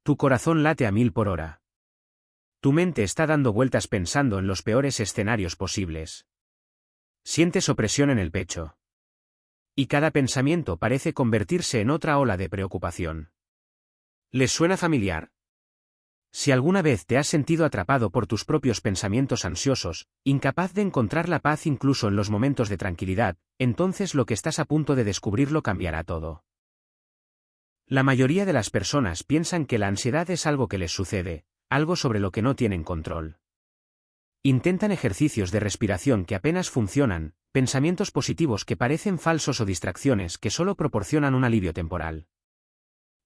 Tu corazón late a 1000 por hora. Tu mente está dando vueltas pensando en los peores escenarios posibles. Sientes opresión en el pecho. Y cada pensamiento parece convertirse en otra ola de preocupación. ¿Les suena familiar? Si alguna vez te has sentido atrapado por tus propios pensamientos ansiosos, incapaz de encontrar la paz incluso en los momentos de tranquilidad, entonces lo que estás a punto de descubrirlo cambiará todo. La mayoría de las personas piensan que la ansiedad es algo que les sucede, algo sobre lo que no tienen control. Intentan ejercicios de respiración que apenas funcionan, pensamientos positivos que parecen falsos o distracciones que solo proporcionan un alivio temporal.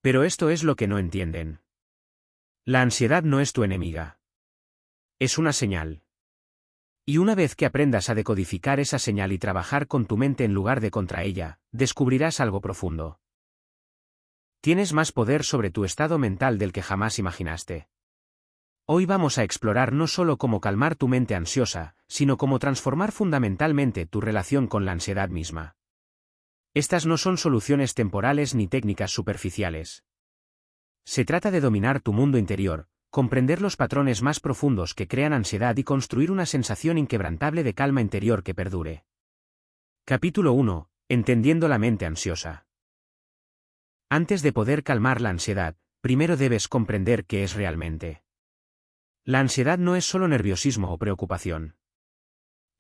Pero esto es lo que no entienden. La ansiedad no es tu enemiga. Es una señal. Y una vez que aprendas a decodificar esa señal y trabajar con tu mente en lugar de contra ella, descubrirás algo profundo. Tienes más poder sobre tu estado mental del que jamás imaginaste. Hoy vamos a explorar no solo cómo calmar tu mente ansiosa, sino cómo transformar fundamentalmente tu relación con la ansiedad misma. Estas no son soluciones temporales ni técnicas superficiales. Se trata de dominar tu mundo interior, comprender los patrones más profundos que crean ansiedad y construir una sensación inquebrantable de calma interior que perdure. Capítulo 1. Entendiendo la mente ansiosa. Antes de poder calmar la ansiedad, primero debes comprender qué es realmente. La ansiedad no es solo nerviosismo o preocupación.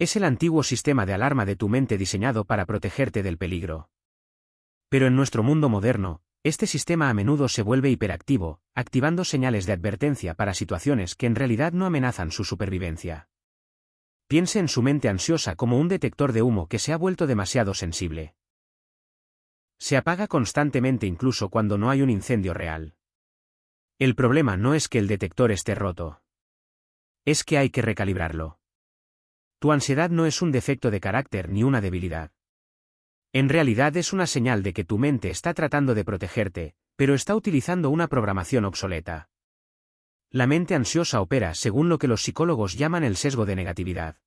Es el antiguo sistema de alarma de tu mente diseñado para protegerte del peligro. Pero en nuestro mundo moderno, este sistema a menudo se vuelve hiperactivo, activando señales de advertencia para situaciones que en realidad no amenazan su supervivencia. Piense en su mente ansiosa como un detector de humo que se ha vuelto demasiado sensible. Se apaga constantemente incluso cuando no hay un incendio real. El problema no es que el detector esté roto. Es que hay que recalibrarlo. Tu ansiedad no es un defecto de carácter ni una debilidad. En realidad es una señal de que tu mente está tratando de protegerte, pero está utilizando una programación obsoleta. La mente ansiosa opera según lo que los psicólogos llaman el sesgo de negatividad.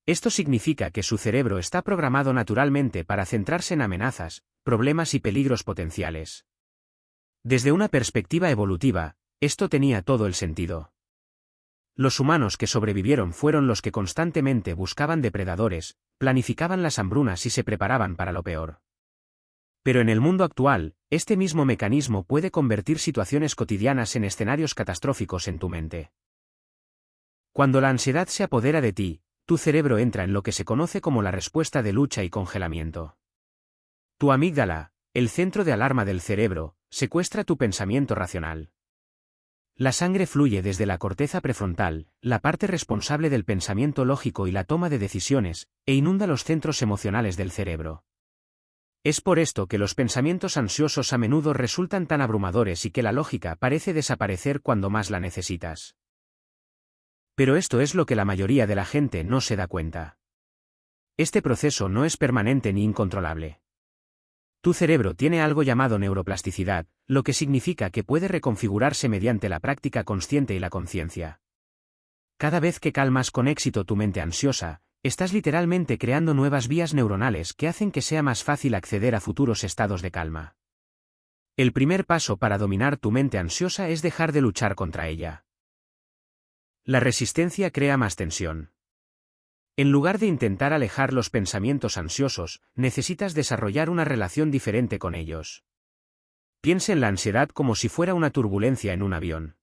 Esto significa que su cerebro está programado naturalmente para centrarse en amenazas, problemas y peligros potenciales. Desde una perspectiva evolutiva, esto tenía todo el sentido. Los humanos que sobrevivieron fueron los que constantemente buscaban depredadores, planificaban las hambrunas y se preparaban para lo peor. Pero en el mundo actual, este mismo mecanismo puede convertir situaciones cotidianas en escenarios catastróficos en tu mente. Cuando la ansiedad se apodera de ti, tu cerebro entra en lo que se conoce como la respuesta de lucha y congelamiento. Tu amígdala, el centro de alarma del cerebro, secuestra tu pensamiento racional. La sangre fluye desde la corteza prefrontal, la parte responsable del pensamiento lógico y la toma de decisiones, e inunda los centros emocionales del cerebro. Es por esto que los pensamientos ansiosos a menudo resultan tan abrumadores y que la lógica parece desaparecer cuando más la necesitas. Pero esto es lo que la mayoría de la gente no se da cuenta. Este proceso no es permanente ni incontrolable. Tu cerebro tiene algo llamado neuroplasticidad, lo que significa que puede reconfigurarse mediante la práctica consciente y la conciencia. Cada vez que calmas con éxito tu mente ansiosa, estás literalmente creando nuevas vías neuronales que hacen que sea más fácil acceder a futuros estados de calma. El primer paso para dominar tu mente ansiosa es dejar de luchar contra ella. La resistencia crea más tensión. En lugar de intentar alejar los pensamientos ansiosos, necesitas desarrollar una relación diferente con ellos. Piensa en la ansiedad como si fuera una turbulencia en un avión.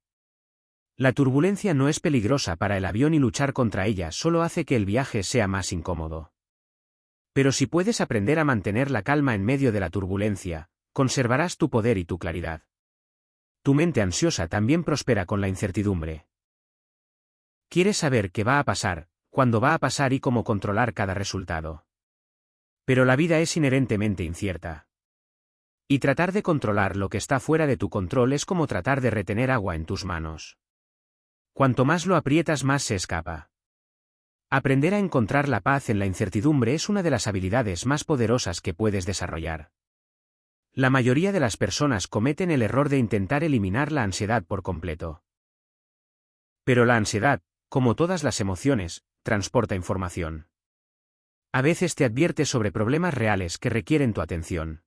La turbulencia no es peligrosa para el avión y luchar contra ella solo hace que el viaje sea más incómodo. Pero si puedes aprender a mantener la calma en medio de la turbulencia, conservarás tu poder y tu claridad. Tu mente ansiosa también prospera con la incertidumbre. Quieres saber qué va a pasar, cuándo va a pasar y cómo controlar cada resultado. Pero la vida es inherentemente incierta. Y tratar de controlar lo que está fuera de tu control es como tratar de retener agua en tus manos. Cuanto más lo aprietas, más se escapa. Aprender a encontrar la paz en la incertidumbre es una de las habilidades más poderosas que puedes desarrollar. La mayoría de las personas cometen el error de intentar eliminar la ansiedad por completo. Pero la ansiedad, como todas las emociones, transporta información. A veces te advierte sobre problemas reales que requieren tu atención.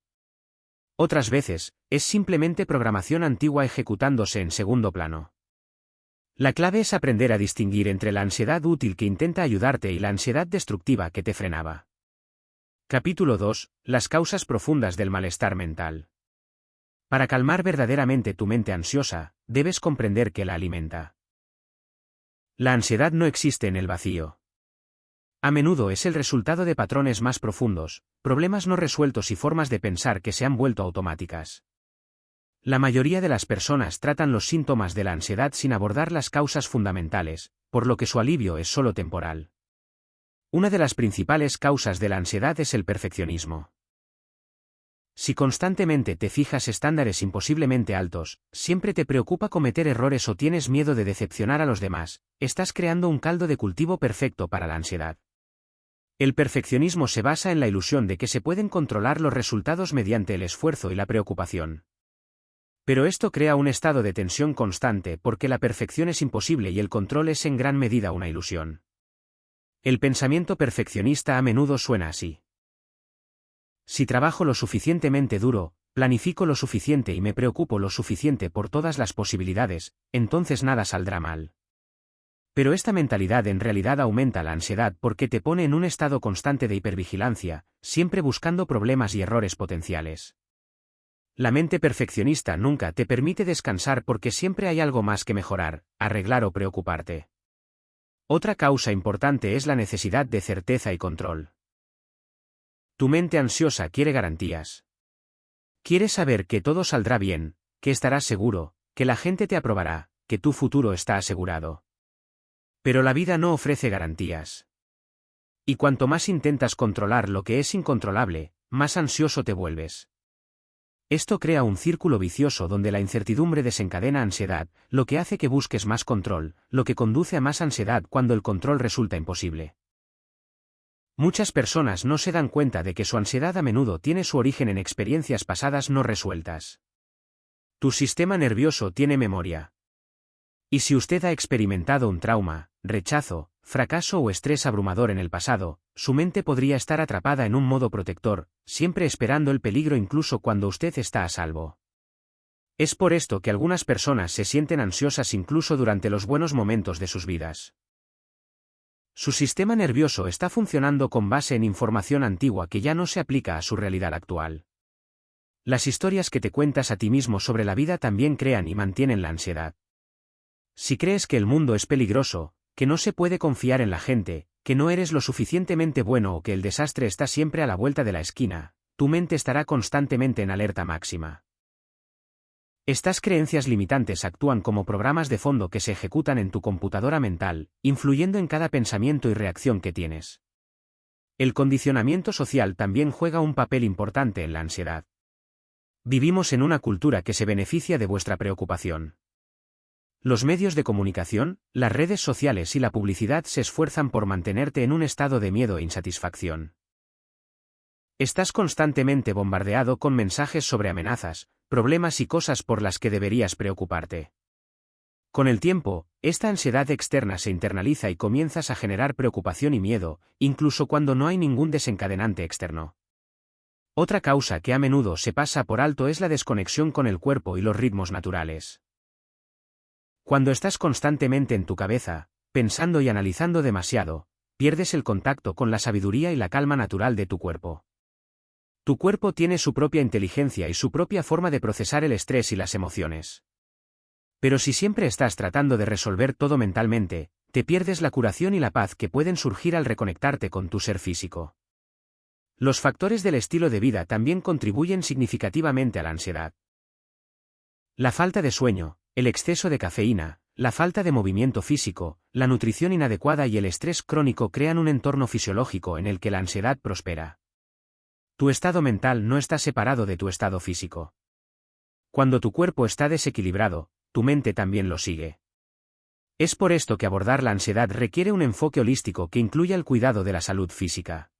Otras veces, es simplemente programación antigua ejecutándose en segundo plano. La clave es aprender a distinguir entre la ansiedad útil que intenta ayudarte y la ansiedad destructiva que te frenaba. Capítulo 2. Las causas profundas del malestar mental. Para calmar verdaderamente tu mente ansiosa, debes comprender que la alimenta. La ansiedad no existe en el vacío. A menudo es el resultado de patrones más profundos, problemas no resueltos y formas de pensar que se han vuelto automáticas. La mayoría de las personas tratan los síntomas de la ansiedad sin abordar las causas fundamentales, por lo que su alivio es solo temporal. Una de las principales causas de la ansiedad es el perfeccionismo. Si constantemente te fijas estándares imposiblemente altos, siempre te preocupa cometer errores o tienes miedo de decepcionar a los demás, estás creando un caldo de cultivo perfecto para la ansiedad. El perfeccionismo se basa en la ilusión de que se pueden controlar los resultados mediante el esfuerzo y la preocupación. Pero esto crea un estado de tensión constante porque la perfección es imposible y el control es en gran medida una ilusión. El pensamiento perfeccionista a menudo suena así. Si trabajo lo suficientemente duro, planifico lo suficiente y me preocupo lo suficiente por todas las posibilidades, entonces nada saldrá mal. Pero esta mentalidad en realidad aumenta la ansiedad porque te pone en un estado constante de hipervigilancia, siempre buscando problemas y errores potenciales. La mente perfeccionista nunca te permite descansar porque siempre hay algo más que mejorar, arreglar o preocuparte. Otra causa importante es la necesidad de certeza y control. Tu mente ansiosa quiere garantías. Quiere saber que todo saldrá bien, que estarás seguro, que la gente te aprobará, que tu futuro está asegurado. Pero la vida no ofrece garantías. Y cuanto más intentas controlar lo que es incontrolable, más ansioso te vuelves. Esto crea un círculo vicioso donde la incertidumbre desencadena ansiedad, lo que hace que busques más control, lo que conduce a más ansiedad cuando el control resulta imposible. Muchas personas no se dan cuenta de que su ansiedad a menudo tiene su origen en experiencias pasadas no resueltas. Tu sistema nervioso tiene memoria. Y si usted ha experimentado un trauma, rechazo, fracaso o estrés abrumador en el pasado, su mente podría estar atrapada en un modo protector, siempre esperando el peligro incluso cuando usted está a salvo. Es por esto que algunas personas se sienten ansiosas incluso durante los buenos momentos de sus vidas. Su sistema nervioso está funcionando con base en información antigua que ya no se aplica a su realidad actual. Las historias que te cuentas a ti mismo sobre la vida también crean y mantienen la ansiedad. Si crees que el mundo es peligroso, que no se puede confiar en la gente, que no eres lo suficientemente bueno o que el desastre está siempre a la vuelta de la esquina, tu mente estará constantemente en alerta máxima. Estas creencias limitantes actúan como programas de fondo que se ejecutan en tu computadora mental, influyendo en cada pensamiento y reacción que tienes. El condicionamiento social también juega un papel importante en la ansiedad. Vivimos en una cultura que se beneficia de vuestra preocupación. Los medios de comunicación, las redes sociales y la publicidad se esfuerzan por mantenerte en un estado de miedo e insatisfacción. Estás constantemente bombardeado con mensajes sobre amenazas, problemas y cosas por las que deberías preocuparte. Con el tiempo, esta ansiedad externa se internaliza y comienzas a generar preocupación y miedo, incluso cuando no hay ningún desencadenante externo. Otra causa que a menudo se pasa por alto es la desconexión con el cuerpo y los ritmos naturales. Cuando estás constantemente en tu cabeza, pensando y analizando demasiado, pierdes el contacto con la sabiduría y la calma natural de tu cuerpo. Tu cuerpo tiene su propia inteligencia y su propia forma de procesar el estrés y las emociones. Pero si siempre estás tratando de resolver todo mentalmente, te pierdes la curación y la paz que pueden surgir al reconectarte con tu ser físico. Los factores del estilo de vida también contribuyen significativamente a la ansiedad. La falta de sueño, el exceso de cafeína, la falta de movimiento físico, la nutrición inadecuada y el estrés crónico crean un entorno fisiológico en el que la ansiedad prospera. Tu estado mental no está separado de tu estado físico. Cuando tu cuerpo está desequilibrado, tu mente también lo sigue. Es por esto que abordar la ansiedad requiere un enfoque holístico que incluya el cuidado de la salud física.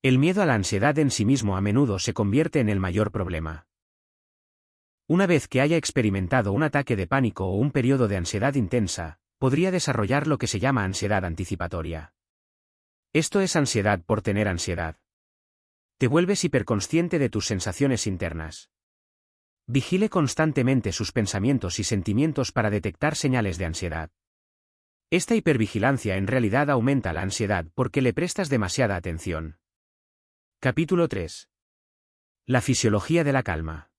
El miedo a la ansiedad en sí mismo a menudo se convierte en el mayor problema. Una vez que haya experimentado un ataque de pánico o un periodo de ansiedad intensa, podría desarrollar lo que se llama ansiedad anticipatoria. Esto es ansiedad por tener ansiedad. Te vuelves hiperconsciente de tus sensaciones internas. Vigile constantemente sus pensamientos y sentimientos para detectar señales de ansiedad. Esta hipervigilancia en realidad aumenta la ansiedad porque le prestas demasiada atención. Capítulo 3. La fisiología de la calma.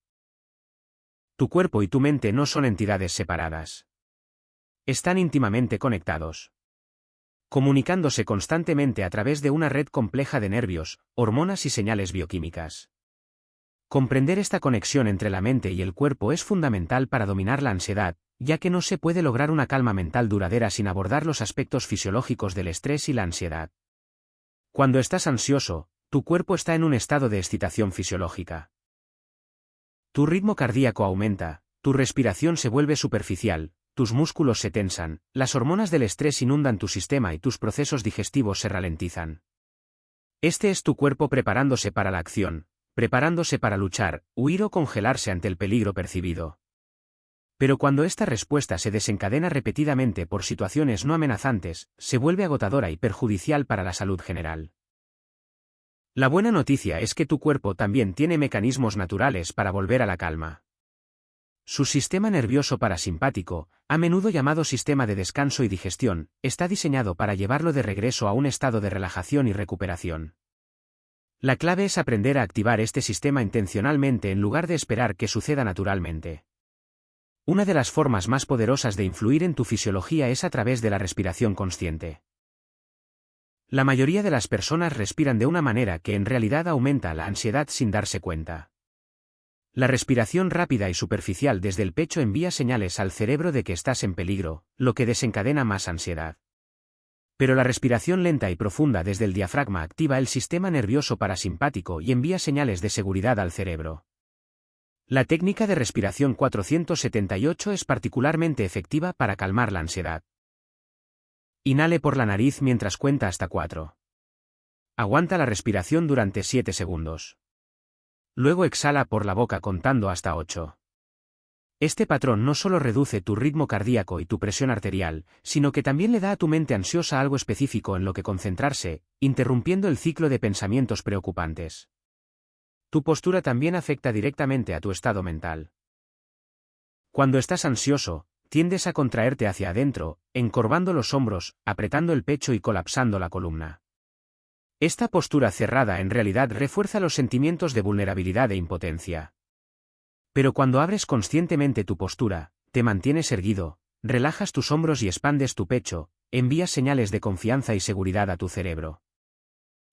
Tu cuerpo y tu mente no son entidades separadas. Están íntimamente conectados, comunicándose constantemente a través de una red compleja de nervios, hormonas y señales bioquímicas. Comprender esta conexión entre la mente y el cuerpo es fundamental para dominar la ansiedad, ya que no se puede lograr una calma mental duradera sin abordar los aspectos fisiológicos del estrés y la ansiedad. Cuando estás ansioso, tu cuerpo está en un estado de excitación fisiológica. Tu ritmo cardíaco aumenta, tu respiración se vuelve superficial, tus músculos se tensan, las hormonas del estrés inundan tu sistema y tus procesos digestivos se ralentizan. Este es tu cuerpo preparándose para la acción, preparándose para luchar, huir o congelarse ante el peligro percibido. Pero cuando esta respuesta se desencadena repetidamente por situaciones no amenazantes, se vuelve agotadora y perjudicial para la salud general. La buena noticia es que tu cuerpo también tiene mecanismos naturales para volver a la calma. Su sistema nervioso parasimpático, a menudo llamado sistema de descanso y digestión, está diseñado para llevarlo de regreso a un estado de relajación y recuperación. La clave es aprender a activar este sistema intencionalmente en lugar de esperar que suceda naturalmente. Una de las formas más poderosas de influir en tu fisiología es a través de la respiración consciente. La mayoría de las personas respiran de una manera que en realidad aumenta la ansiedad sin darse cuenta. La respiración rápida y superficial desde el pecho envía señales al cerebro de que estás en peligro, lo que desencadena más ansiedad. Pero la respiración lenta y profunda desde el diafragma activa el sistema nervioso parasimpático y envía señales de seguridad al cerebro. La técnica de respiración 478 es particularmente efectiva para calmar la ansiedad. Inhale por la nariz mientras cuenta hasta 4. Aguanta la respiración durante 7 segundos. Luego exhala por la boca contando hasta 8. Este patrón no solo reduce tu ritmo cardíaco y tu presión arterial, sino que también le da a tu mente ansiosa algo específico en lo que concentrarse, interrumpiendo el ciclo de pensamientos preocupantes. Tu postura también afecta directamente a tu estado mental. Cuando estás ansioso, tiendes a contraerte hacia adentro, encorvando los hombros, apretando el pecho y colapsando la columna. Esta postura cerrada en realidad refuerza los sentimientos de vulnerabilidad e impotencia. Pero cuando abres conscientemente tu postura, te mantienes erguido, relajas tus hombros y expandes tu pecho, envías señales de confianza y seguridad a tu cerebro.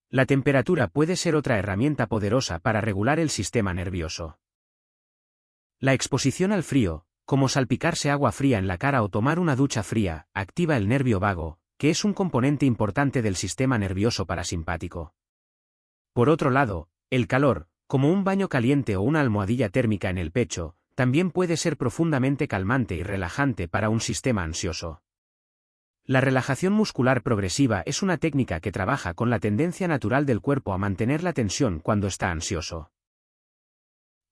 La temperatura puede ser otra herramienta poderosa para regular el sistema nervioso. La exposición al frío, como salpicarse agua fría en la cara o tomar una ducha fría, activa el nervio vago, que es un componente importante del sistema nervioso parasimpático. Por otro lado, el calor, como un baño caliente o una almohadilla térmica en el pecho, también puede ser profundamente calmante y relajante para un sistema ansioso. La relajación muscular progresiva es una técnica que trabaja con la tendencia natural del cuerpo a mantener la tensión cuando está ansioso.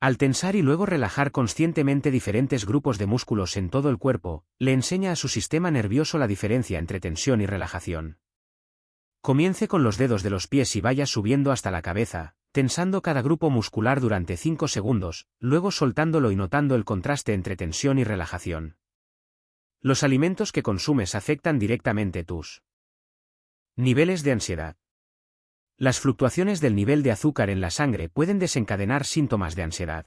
Al tensar y luego relajar conscientemente diferentes grupos de músculos en todo el cuerpo, le enseña a su sistema nervioso la diferencia entre tensión y relajación. Comience con los dedos de los pies y vaya subiendo hasta la cabeza, tensando cada grupo muscular durante 5 segundos, luego soltándolo y notando el contraste entre tensión y relajación. Los alimentos que consumes afectan directamente tus niveles de ansiedad. Las fluctuaciones del nivel de azúcar en la sangre pueden desencadenar síntomas de ansiedad.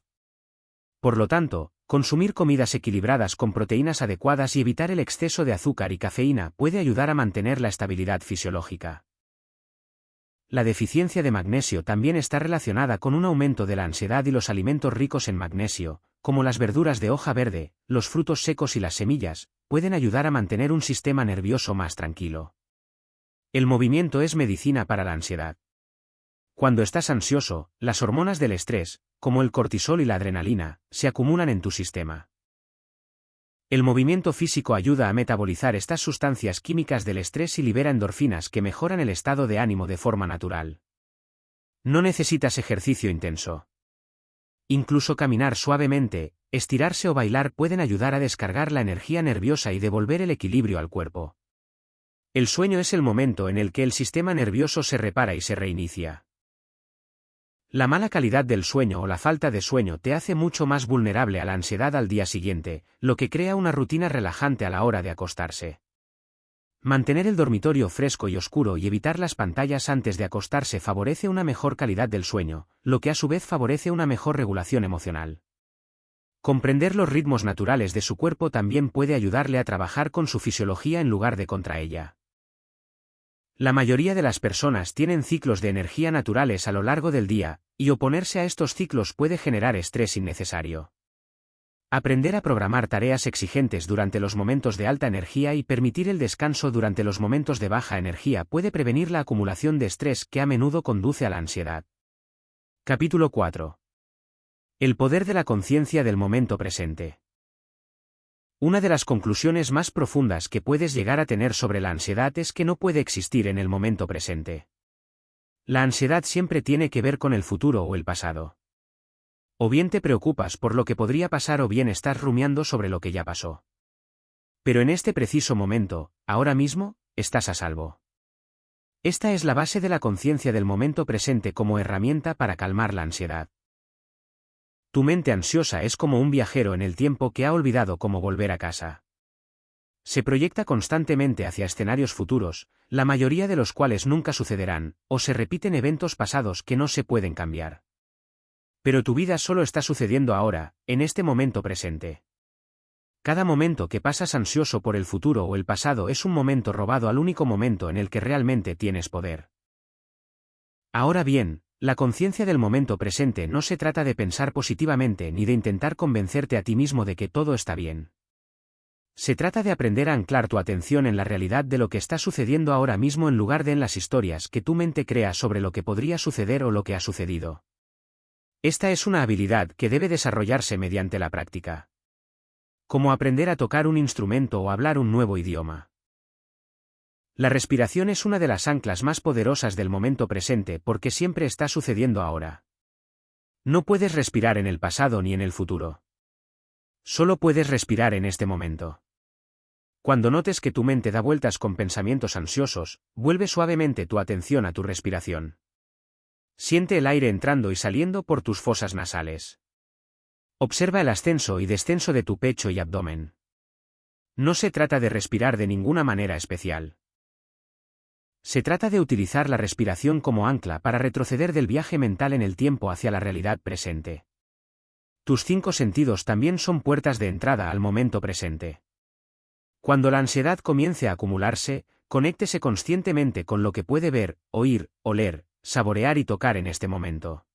Por lo tanto, consumir comidas equilibradas con proteínas adecuadas y evitar el exceso de azúcar y cafeína puede ayudar a mantener la estabilidad fisiológica. La deficiencia de magnesio también está relacionada con un aumento de la ansiedad y los alimentos ricos en magnesio, como las verduras de hoja verde, los frutos secos y las semillas, pueden ayudar a mantener un sistema nervioso más tranquilo. El movimiento es medicina para la ansiedad. Cuando estás ansioso, las hormonas del estrés, como el cortisol y la adrenalina, se acumulan en tu sistema. El movimiento físico ayuda a metabolizar estas sustancias químicas del estrés y libera endorfinas que mejoran el estado de ánimo de forma natural. No necesitas ejercicio intenso. Incluso caminar suavemente, estirarse o bailar pueden ayudar a descargar la energía nerviosa y devolver el equilibrio al cuerpo. El sueño es el momento en el que el sistema nervioso se repara y se reinicia. La mala calidad del sueño o la falta de sueño te hace mucho más vulnerable a la ansiedad al día siguiente, lo que crea una rutina relajante a la hora de acostarse. Mantener el dormitorio fresco y oscuro y evitar las pantallas antes de acostarse favorece una mejor calidad del sueño, lo que a su vez favorece una mejor regulación emocional. Comprender los ritmos naturales de su cuerpo también puede ayudarle a trabajar con su fisiología en lugar de contra ella. La mayoría de las personas tienen ciclos de energía naturales a lo largo del día, y oponerse a estos ciclos puede generar estrés innecesario. Aprender a programar tareas exigentes durante los momentos de alta energía y permitir el descanso durante los momentos de baja energía puede prevenir la acumulación de estrés que a menudo conduce a la ansiedad. Capítulo 4. El poder de la conciencia del momento presente. Una de las conclusiones más profundas que puedes llegar a tener sobre la ansiedad es que no puede existir en el momento presente. La ansiedad siempre tiene que ver con el futuro o el pasado. O bien te preocupas por lo que podría pasar o bien estás rumiando sobre lo que ya pasó. Pero en este preciso momento, ahora mismo, estás a salvo. Esta es la base de la conciencia del momento presente como herramienta para calmar la ansiedad. Tu mente ansiosa es como un viajero en el tiempo que ha olvidado cómo volver a casa. Se proyecta constantemente hacia escenarios futuros, la mayoría de los cuales nunca sucederán, o se repiten eventos pasados que no se pueden cambiar. Pero tu vida solo está sucediendo ahora, en este momento presente. Cada momento que pasas ansioso por el futuro o el pasado es un momento robado al único momento en el que realmente tienes poder. Ahora bien, la conciencia del momento presente no se trata de pensar positivamente ni de intentar convencerte a ti mismo de que todo está bien. Se trata de aprender a anclar tu atención en la realidad de lo que está sucediendo ahora mismo en lugar de en las historias que tu mente crea sobre lo que podría suceder o lo que ha sucedido. Esta es una habilidad que debe desarrollarse mediante la práctica. Como aprender a tocar un instrumento o hablar un nuevo idioma. La respiración es una de las anclas más poderosas del momento presente porque siempre está sucediendo ahora. No puedes respirar en el pasado ni en el futuro. Solo puedes respirar en este momento. Cuando notes que tu mente da vueltas con pensamientos ansiosos, vuelve suavemente tu atención a tu respiración. Siente el aire entrando y saliendo por tus fosas nasales. Observa el ascenso y descenso de tu pecho y abdomen. No se trata de respirar de ninguna manera especial. Se trata de utilizar la respiración como ancla para retroceder del viaje mental en el tiempo hacia la realidad presente. Tus 5 sentidos también son puertas de entrada al momento presente. Cuando la ansiedad comience a acumularse, conéctese conscientemente con lo que puede ver, oír, oler, saborear y tocar en este momento.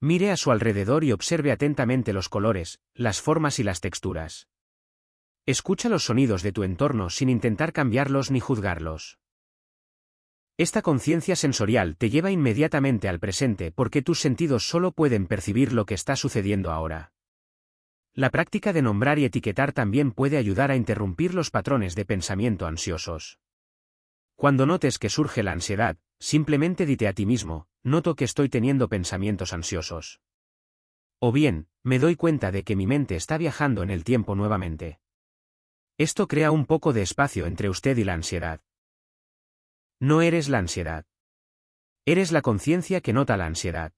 Mire a su alrededor y observe atentamente los colores, las formas y las texturas. Escucha los sonidos de tu entorno sin intentar cambiarlos ni juzgarlos. Esta conciencia sensorial te lleva inmediatamente al presente porque tus sentidos solo pueden percibir lo que está sucediendo ahora. La práctica de nombrar y etiquetar también puede ayudar a interrumpir los patrones de pensamiento ansiosos. Cuando notes que surge la ansiedad, simplemente dite a ti mismo, noto que estoy teniendo pensamientos ansiosos. O bien, me doy cuenta de que mi mente está viajando en el tiempo nuevamente. Esto crea un poco de espacio entre usted y la ansiedad. No eres la ansiedad. Eres la conciencia que nota la ansiedad.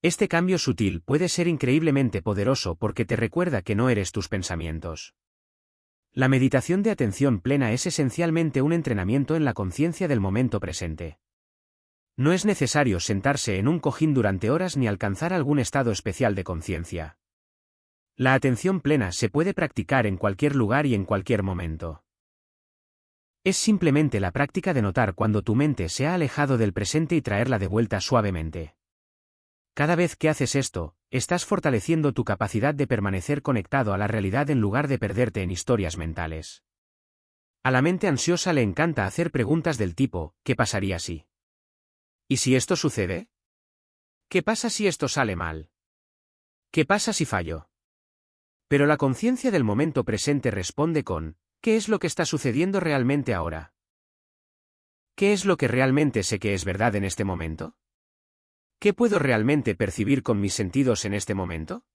Este cambio sutil puede ser increíblemente poderoso porque te recuerda que no eres tus pensamientos. La meditación de atención plena es esencialmente un entrenamiento en la conciencia del momento presente. No es necesario sentarse en un cojín durante horas ni alcanzar algún estado especial de conciencia. La atención plena se puede practicar en cualquier lugar y en cualquier momento. Es simplemente la práctica de notar cuando tu mente se ha alejado del presente y traerla de vuelta suavemente. Cada vez que haces esto, estás fortaleciendo tu capacidad de permanecer conectado a la realidad en lugar de perderte en historias mentales. A la mente ansiosa le encanta hacer preguntas del tipo, ¿qué pasaría si? ¿Y si esto sucede? ¿Qué pasa si esto sale mal? ¿Qué pasa si fallo? Pero la conciencia del momento presente responde con, ¿qué es lo que está sucediendo realmente ahora? ¿Qué es lo que realmente sé que es verdad en este momento? ¿Qué puedo realmente percibir con mis sentidos en este momento?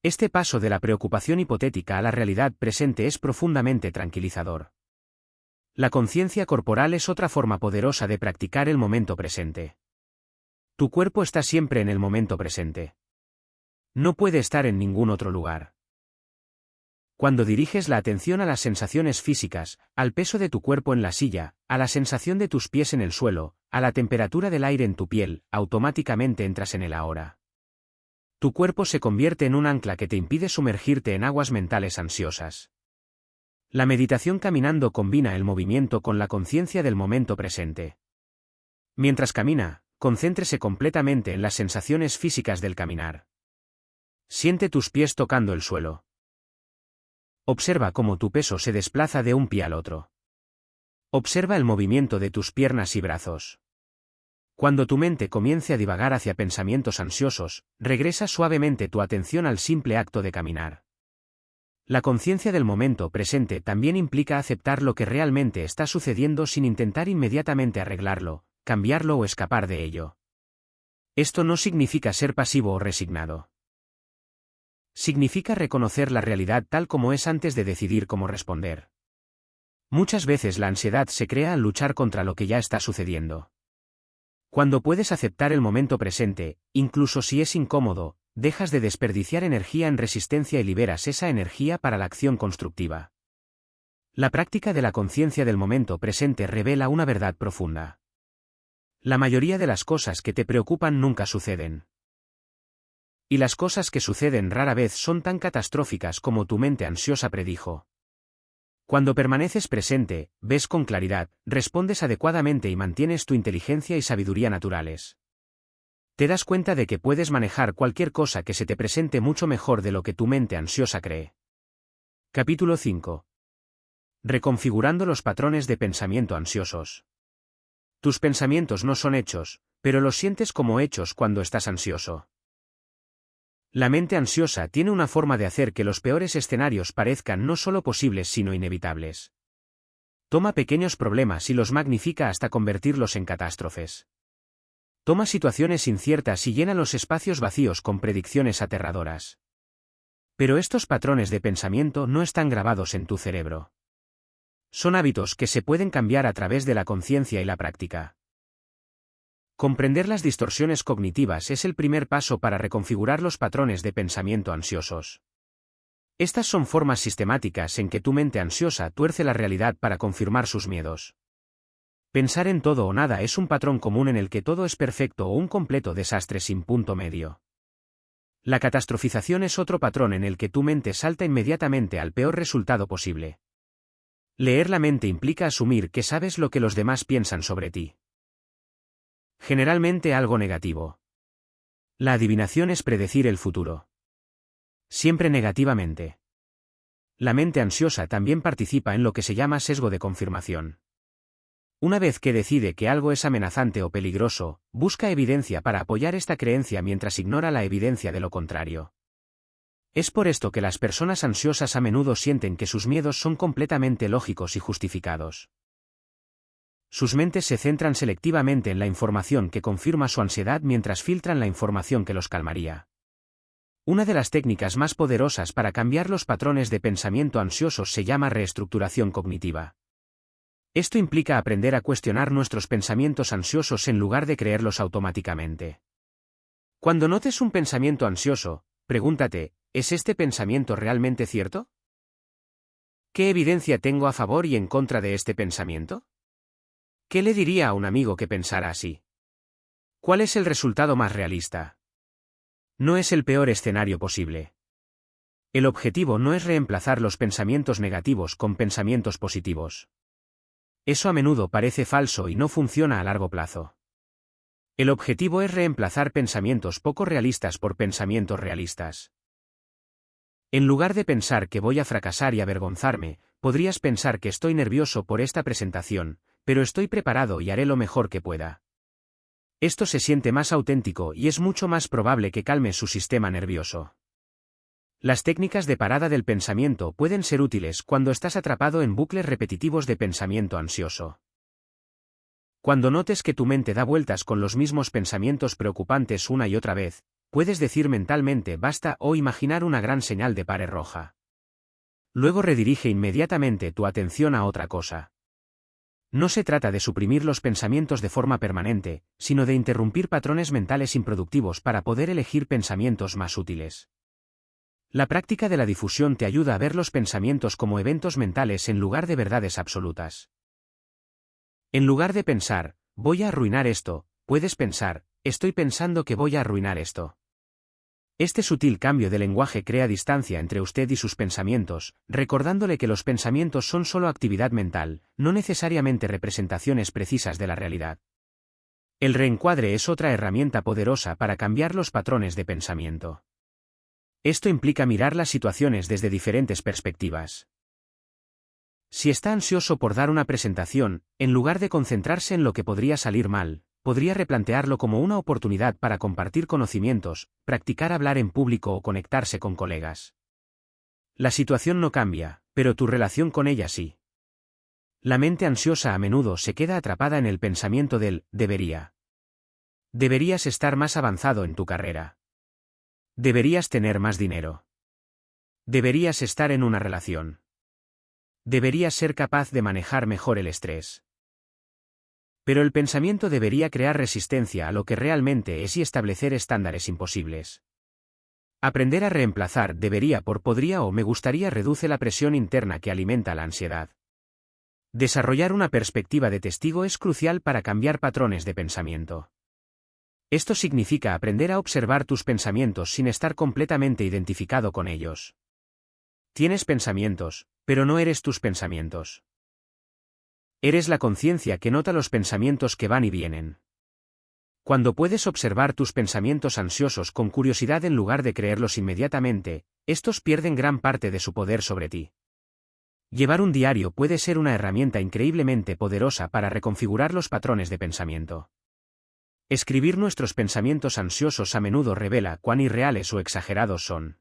Este paso de la preocupación hipotética a la realidad presente es profundamente tranquilizador. La conciencia corporal es otra forma poderosa de practicar el momento presente. Tu cuerpo está siempre en el momento presente. No puede estar en ningún otro lugar. Cuando diriges la atención a las sensaciones físicas, al peso de tu cuerpo en la silla, a la sensación de tus pies en el suelo, a la temperatura del aire en tu piel, automáticamente entras en el ahora. Tu cuerpo se convierte en un ancla que te impide sumergirte en aguas mentales ansiosas. La meditación caminando combina el movimiento con la conciencia del momento presente. Mientras camina, concéntrese completamente en las sensaciones físicas del caminar. Siente tus pies tocando el suelo. Observa cómo tu peso se desplaza de un pie al otro. Observa el movimiento de tus piernas y brazos. Cuando tu mente comience a divagar hacia pensamientos ansiosos, regresa suavemente tu atención al simple acto de caminar. La conciencia del momento presente también implica aceptar lo que realmente está sucediendo sin intentar inmediatamente arreglarlo, cambiarlo o escapar de ello. Esto no significa ser pasivo o resignado. Significa reconocer la realidad tal como es antes de decidir cómo responder. Muchas veces la ansiedad se crea al luchar contra lo que ya está sucediendo. Cuando puedes aceptar el momento presente, incluso si es incómodo, dejas de desperdiciar energía en resistencia y liberas esa energía para la acción constructiva. La práctica de la conciencia del momento presente revela una verdad profunda. La mayoría de las cosas que te preocupan nunca suceden. Y las cosas que suceden rara vez son tan catastróficas como tu mente ansiosa predijo. Cuando permaneces presente, ves con claridad, respondes adecuadamente y mantienes tu inteligencia y sabiduría naturales. Te das cuenta de que puedes manejar cualquier cosa que se te presente mucho mejor de lo que tu mente ansiosa cree. Capítulo 5. Reconfigurando los patrones de pensamiento ansiosos. Tus pensamientos no son hechos, pero los sientes como hechos cuando estás ansioso. La mente ansiosa tiene una forma de hacer que los peores escenarios parezcan no solo posibles sino inevitables. Toma pequeños problemas y los magnifica hasta convertirlos en catástrofes. Toma situaciones inciertas y llena los espacios vacíos con predicciones aterradoras. Pero estos patrones de pensamiento no están grabados en tu cerebro. Son hábitos que se pueden cambiar a través de la conciencia y la práctica. Comprender las distorsiones cognitivas es el primer paso para reconfigurar los patrones de pensamiento ansiosos. Estas son formas sistemáticas en que tu mente ansiosa tuerce la realidad para confirmar sus miedos. Pensar en todo o nada es un patrón común en el que todo es perfecto o un completo desastre sin punto medio. La catastrofización es otro patrón en el que tu mente salta inmediatamente al peor resultado posible. Leer la mente implica asumir que sabes lo que los demás piensan sobre ti. Generalmente algo negativo. La adivinación es predecir el futuro. Siempre negativamente. La mente ansiosa también participa en lo que se llama sesgo de confirmación. Una vez que decide que algo es amenazante o peligroso, busca evidencia para apoyar esta creencia mientras ignora la evidencia de lo contrario. Es por esto que las personas ansiosas a menudo sienten que sus miedos son completamente lógicos y justificados. Sus mentes se centran selectivamente en la información que confirma su ansiedad mientras filtran la información que los calmaría. Una de las técnicas más poderosas para cambiar los patrones de pensamiento ansiosos se llama reestructuración cognitiva. Esto implica aprender a cuestionar nuestros pensamientos ansiosos en lugar de creerlos automáticamente. Cuando notes un pensamiento ansioso, pregúntate, ¿es este pensamiento realmente cierto? ¿Qué evidencia tengo a favor y en contra de este pensamiento? ¿Qué le diría a un amigo que pensara así? ¿Cuál es el resultado más realista? No es el peor escenario posible. El objetivo no es reemplazar los pensamientos negativos con pensamientos positivos. Eso a menudo parece falso y no funciona a largo plazo. El objetivo es reemplazar pensamientos poco realistas por pensamientos realistas. En lugar de pensar que voy a fracasar y avergonzarme, podrías pensar que estoy nervioso por esta presentación, pero estoy preparado y haré lo mejor que pueda. Esto se siente más auténtico y es mucho más probable que calme su sistema nervioso. Las técnicas de parada del pensamiento pueden ser útiles cuando estás atrapado en bucles repetitivos de pensamiento ansioso. Cuando notes que tu mente da vueltas con los mismos pensamientos preocupantes una y otra vez, puedes decir mentalmente basta o imaginar una gran señal de pare roja. Luego redirige inmediatamente tu atención a otra cosa. No se trata de suprimir los pensamientos de forma permanente, sino de interrumpir patrones mentales improductivos para poder elegir pensamientos más útiles. La práctica de la difusión te ayuda a ver los pensamientos como eventos mentales en lugar de verdades absolutas. En lugar de pensar, voy a arruinar esto, puedes pensar, estoy pensando que voy a arruinar esto. Este sutil cambio de lenguaje crea distancia entre usted y sus pensamientos, recordándole que los pensamientos son solo actividad mental, no necesariamente representaciones precisas de la realidad. El reencuadre es otra herramienta poderosa para cambiar los patrones de pensamiento. Esto implica mirar las situaciones desde diferentes perspectivas. Si está ansioso por dar una presentación, en lugar de concentrarse en lo que podría salir mal, podría replantearlo como una oportunidad para compartir conocimientos, practicar hablar en público o conectarse con colegas. La situación no cambia, pero tu relación con ella sí. La mente ansiosa a menudo se queda atrapada en el pensamiento del debería. Deberías estar más avanzado en tu carrera. Deberías tener más dinero. Deberías estar en una relación. Deberías ser capaz de manejar mejor el estrés. Pero el pensamiento debería crear resistencia a lo que realmente es y establecer estándares imposibles. Aprender a reemplazar debería por podría o me gustaría reduce la presión interna que alimenta la ansiedad. Desarrollar una perspectiva de testigo es crucial para cambiar patrones de pensamiento. Esto significa aprender a observar tus pensamientos sin estar completamente identificado con ellos. Tienes pensamientos, pero no eres tus pensamientos. Eres la conciencia que nota los pensamientos que van y vienen. Cuando puedes observar tus pensamientos ansiosos con curiosidad en lugar de creerlos inmediatamente, estos pierden gran parte de su poder sobre ti. Llevar un diario puede ser una herramienta increíblemente poderosa para reconfigurar los patrones de pensamiento. Escribir nuestros pensamientos ansiosos a menudo revela cuán irreales o exagerados son.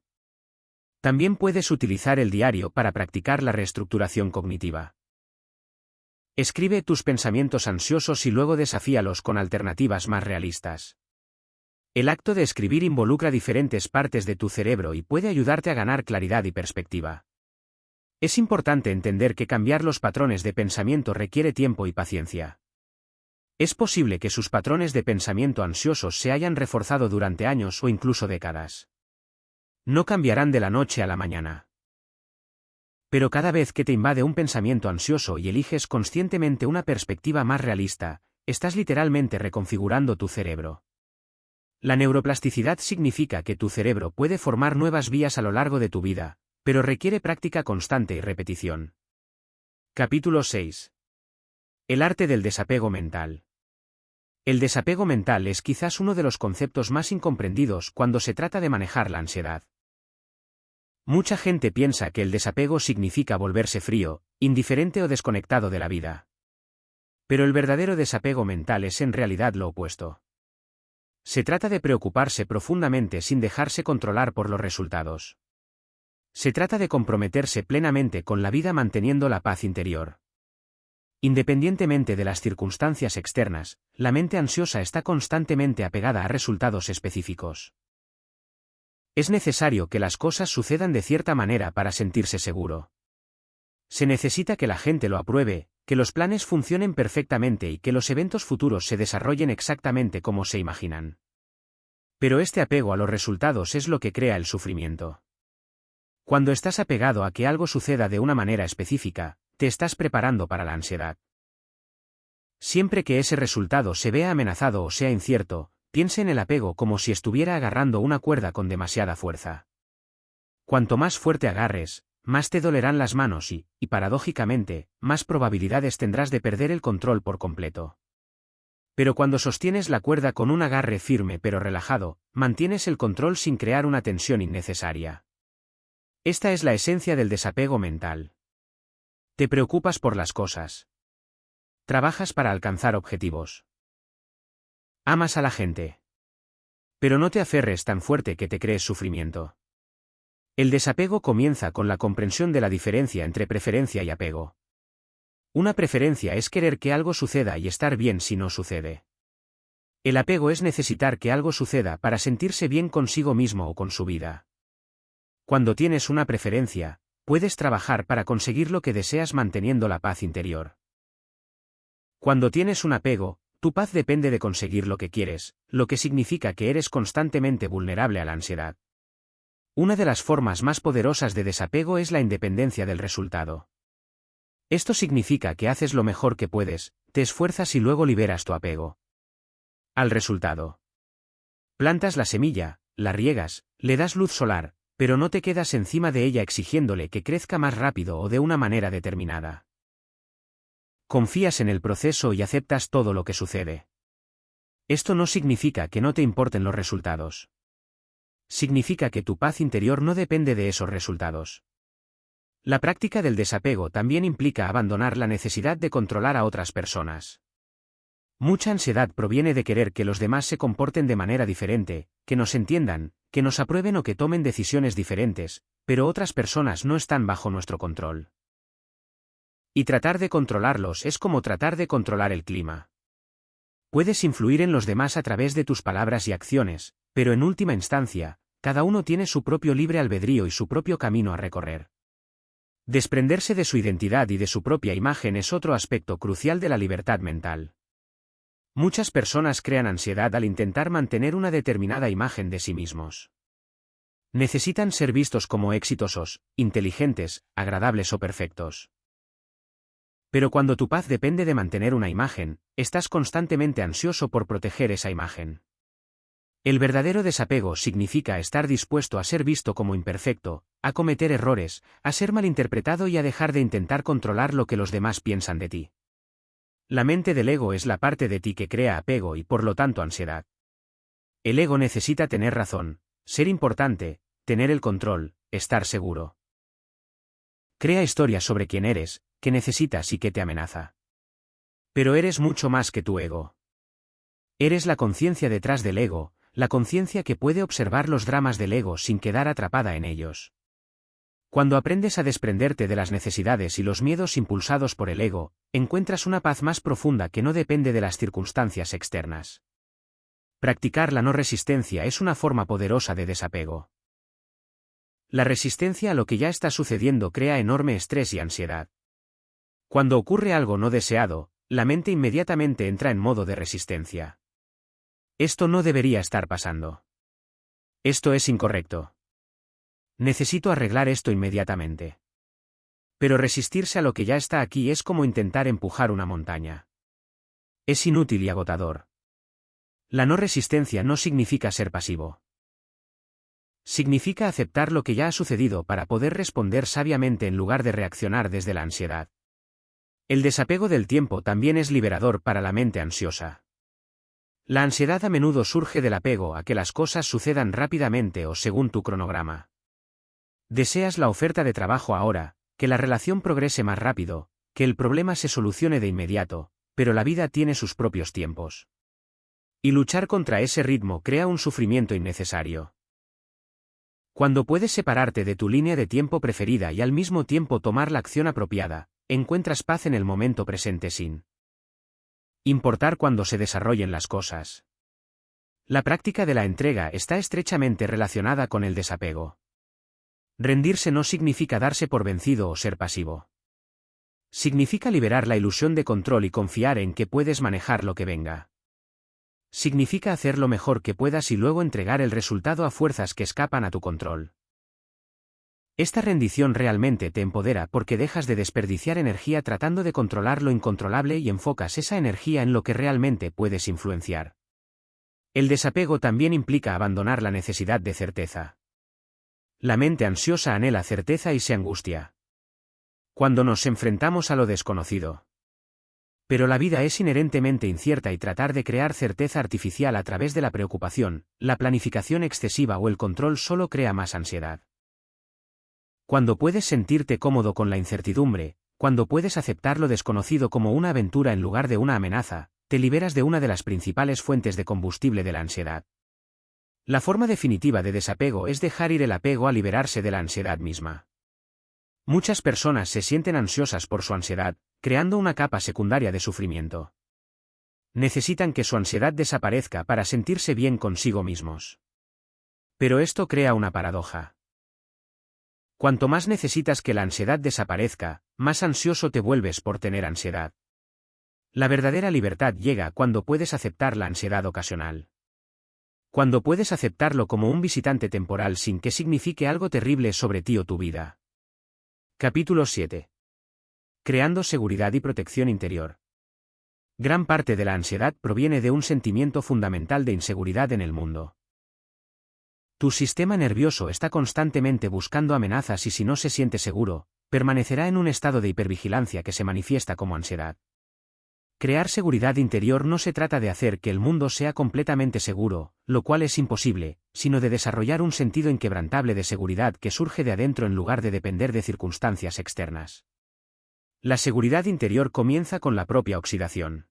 También puedes utilizar el diario para practicar la reestructuración cognitiva. Escribe tus pensamientos ansiosos y luego desafíalos con alternativas más realistas. El acto de escribir involucra diferentes partes de tu cerebro y puede ayudarte a ganar claridad y perspectiva. Es importante entender que cambiar los patrones de pensamiento requiere tiempo y paciencia. Es posible que sus patrones de pensamiento ansiosos se hayan reforzado durante años o incluso décadas. No cambiarán de la noche a la mañana. Pero cada vez que te invade un pensamiento ansioso y eliges conscientemente una perspectiva más realista, estás literalmente reconfigurando tu cerebro. La neuroplasticidad significa que tu cerebro puede formar nuevas vías a lo largo de tu vida, pero requiere práctica constante y repetición. Capítulo 6. El arte del desapego mental. El desapego mental es quizás uno de los conceptos más incomprendidos cuando se trata de manejar la ansiedad. Mucha gente piensa que el desapego significa volverse frío, indiferente o desconectado de la vida. Pero el verdadero desapego mental es en realidad lo opuesto. Se trata de preocuparse profundamente sin dejarse controlar por los resultados. Se trata de comprometerse plenamente con la vida manteniendo la paz interior. Independientemente de las circunstancias externas, la mente ansiosa está constantemente apegada a resultados específicos. Es necesario que las cosas sucedan de cierta manera para sentirse seguro. Se necesita que la gente lo apruebe, que los planes funcionen perfectamente y que los eventos futuros se desarrollen exactamente como se imaginan. Pero este apego a los resultados es lo que crea el sufrimiento. Cuando estás apegado a que algo suceda de una manera específica, te estás preparando para la ansiedad. Siempre que ese resultado se vea amenazado o sea incierto, piense en el apego como si estuviera agarrando una cuerda con demasiada fuerza. Cuanto más fuerte agarres, más te dolerán las manos y, paradójicamente, más probabilidades tendrás de perder el control por completo. Pero cuando sostienes la cuerda con un agarre firme pero relajado, mantienes el control sin crear una tensión innecesaria. Esta es la esencia del desapego mental. Te preocupas por las cosas. Trabajas para alcanzar objetivos. Amas a la gente. Pero no te aferres tan fuerte que te crees sufrimiento. El desapego comienza con la comprensión de la diferencia entre preferencia y apego. Una preferencia es querer que algo suceda y estar bien si no sucede. El apego es necesitar que algo suceda para sentirse bien consigo mismo o con su vida. Cuando tienes una preferencia, puedes trabajar para conseguir lo que deseas manteniendo la paz interior. Cuando tienes un apego, tu paz depende de conseguir lo que quieres, lo que significa que eres constantemente vulnerable a la ansiedad. Una de las formas más poderosas de desapego es la independencia del resultado. Esto significa que haces lo mejor que puedes, te esfuerzas y luego liberas tu apego al resultado. Plantas la semilla, la riegas, le das luz solar, pero no te quedas encima de ella exigiéndole que crezca más rápido o de una manera determinada. Confías en el proceso y aceptas todo lo que sucede. Esto no significa que no te importen los resultados. Significa que tu paz interior no depende de esos resultados. La práctica del desapego también implica abandonar la necesidad de controlar a otras personas. Mucha ansiedad proviene de querer que los demás se comporten de manera diferente, que nos entiendan, que nos aprueben o que tomen decisiones diferentes, pero otras personas no están bajo nuestro control. Y tratar de controlarlos es como tratar de controlar el clima. Puedes influir en los demás a través de tus palabras y acciones, pero en última instancia, cada uno tiene su propio libre albedrío y su propio camino a recorrer. Desprenderse de su identidad y de su propia imagen es otro aspecto crucial de la libertad mental. Muchas personas crean ansiedad al intentar mantener una determinada imagen de sí mismos. Necesitan ser vistos como exitosos, inteligentes, agradables o perfectos. Pero cuando tu paz depende de mantener una imagen, estás constantemente ansioso por proteger esa imagen. El verdadero desapego significa estar dispuesto a ser visto como imperfecto, a cometer errores, a ser malinterpretado y a dejar de intentar controlar lo que los demás piensan de ti. La mente del ego es la parte de ti que crea apego y por lo tanto ansiedad. El ego necesita tener razón, ser importante, tener el control, estar seguro. Crea historias sobre quién eres, qué necesitas y qué te amenaza. Pero eres mucho más que tu ego. Eres la conciencia detrás del ego, la conciencia que puede observar los dramas del ego sin quedar atrapada en ellos. Cuando aprendes a desprenderte de las necesidades y los miedos impulsados por el ego, encuentras una paz más profunda que no depende de las circunstancias externas. Practicar la no resistencia es una forma poderosa de desapego. La resistencia a lo que ya está sucediendo crea enorme estrés y ansiedad. Cuando ocurre algo no deseado, la mente inmediatamente entra en modo de resistencia. Esto no debería estar pasando. Esto es incorrecto. Necesito arreglar esto inmediatamente. Pero resistirse a lo que ya está aquí es como intentar empujar una montaña. Es inútil y agotador. La no resistencia no significa ser pasivo. Significa aceptar lo que ya ha sucedido para poder responder sabiamente en lugar de reaccionar desde la ansiedad. El desapego del tiempo también es liberador para la mente ansiosa. La ansiedad a menudo surge del apego a que las cosas sucedan rápidamente o según tu cronograma. Deseas la oferta de trabajo ahora, que la relación progrese más rápido, que el problema se solucione de inmediato, pero la vida tiene sus propios tiempos. Y luchar contra ese ritmo crea un sufrimiento innecesario. Cuando puedes separarte de tu línea de tiempo preferida y al mismo tiempo tomar la acción apropiada, encuentras paz en el momento presente sin importar cuándo se desarrollen las cosas. La práctica de la entrega está estrechamente relacionada con el desapego. Rendirse no significa darse por vencido o ser pasivo. Significa liberar la ilusión de control y confiar en que puedes manejar lo que venga. Significa hacer lo mejor que puedas y luego entregar el resultado a fuerzas que escapan a tu control. Esta rendición realmente te empodera porque dejas de desperdiciar energía tratando de controlar lo incontrolable y enfocas esa energía en lo que realmente puedes influenciar. El desapego también implica abandonar la necesidad de certeza. La mente ansiosa anhela certeza y se angustia cuando nos enfrentamos a lo desconocido. Pero la vida es inherentemente incierta y tratar de crear certeza artificial a través de la preocupación, la planificación excesiva o el control solo crea más ansiedad. Cuando puedes sentirte cómodo con la incertidumbre, cuando puedes aceptar lo desconocido como una aventura en lugar de una amenaza, te liberas de una de las principales fuentes de combustible de la ansiedad. La forma definitiva de desapego es dejar ir el apego a liberarse de la ansiedad misma. Muchas personas se sienten ansiosas por su ansiedad, creando una capa secundaria de sufrimiento. Necesitan que su ansiedad desaparezca para sentirse bien consigo mismos. Pero esto crea una paradoja. Cuanto más necesitas que la ansiedad desaparezca, más ansioso te vuelves por tener ansiedad. La verdadera libertad llega cuando puedes aceptar la ansiedad ocasional. Cuando puedes aceptarlo como un visitante temporal sin que signifique algo terrible sobre ti o tu vida. Capítulo 7. Creando seguridad y protección interior. Gran parte de la ansiedad proviene de un sentimiento fundamental de inseguridad en el mundo. Tu sistema nervioso está constantemente buscando amenazas y si no se siente seguro, permanecerá en un estado de hipervigilancia que se manifiesta como ansiedad. Crear seguridad interior no se trata de hacer que el mundo sea completamente seguro, lo cual es imposible, sino de desarrollar un sentido inquebrantable de seguridad que surge de adentro en lugar de depender de circunstancias externas. La seguridad interior comienza con la propia oxidación.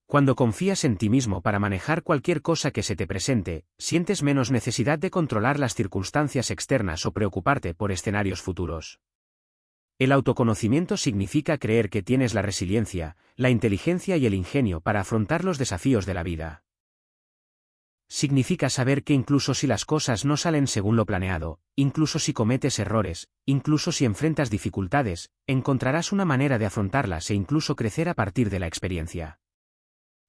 Cuando confías en ti mismo para manejar cualquier cosa que se te presente, sientes menos necesidad de controlar las circunstancias externas o preocuparte por escenarios futuros. El autoconocimiento significa creer que tienes la resiliencia, la inteligencia y el ingenio para afrontar los desafíos de la vida. Significa saber que incluso si las cosas no salen según lo planeado, incluso si cometes errores, incluso si enfrentas dificultades, encontrarás una manera de afrontarlas e incluso crecer a partir de la experiencia.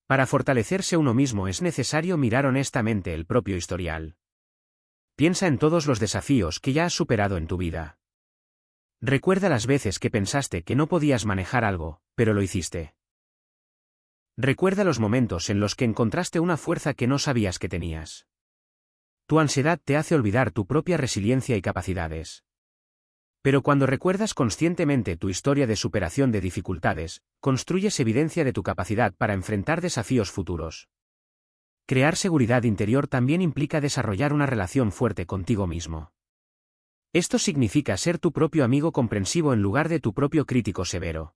Para fortalecerse uno mismo es necesario mirar honestamente el propio historial. Piensa en todos los desafíos que ya has superado en tu vida. Recuerda las veces que pensaste que no podías manejar algo, pero lo hiciste. Recuerda los momentos en los que encontraste una fuerza que no sabías que tenías. Tu ansiedad te hace olvidar tu propia resiliencia y capacidades. Pero cuando recuerdas conscientemente tu historia de superación de dificultades, construyes evidencia de tu capacidad para enfrentar desafíos futuros. Crear seguridad interior también implica desarrollar una relación fuerte contigo mismo. Esto significa ser tu propio amigo comprensivo en lugar de tu propio crítico severo.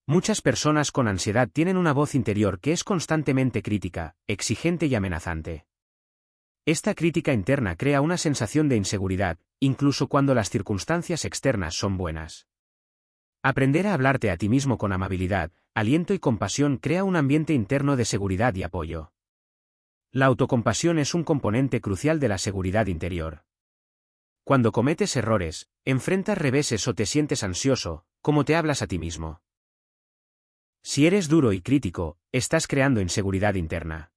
Muchas personas con ansiedad tienen una voz interior que es constantemente crítica, exigente y amenazante. Esta crítica interna crea una sensación de inseguridad, incluso cuando las circunstancias externas son buenas. Aprender a hablarte a ti mismo con amabilidad, aliento y compasión crea un ambiente interno de seguridad y apoyo. La autocompasión es un componente crucial de la seguridad interior. Cuando cometes errores, enfrentas reveses o te sientes ansioso, ¿cómo te hablas a ti mismo? Si eres duro y crítico, estás creando inseguridad interna.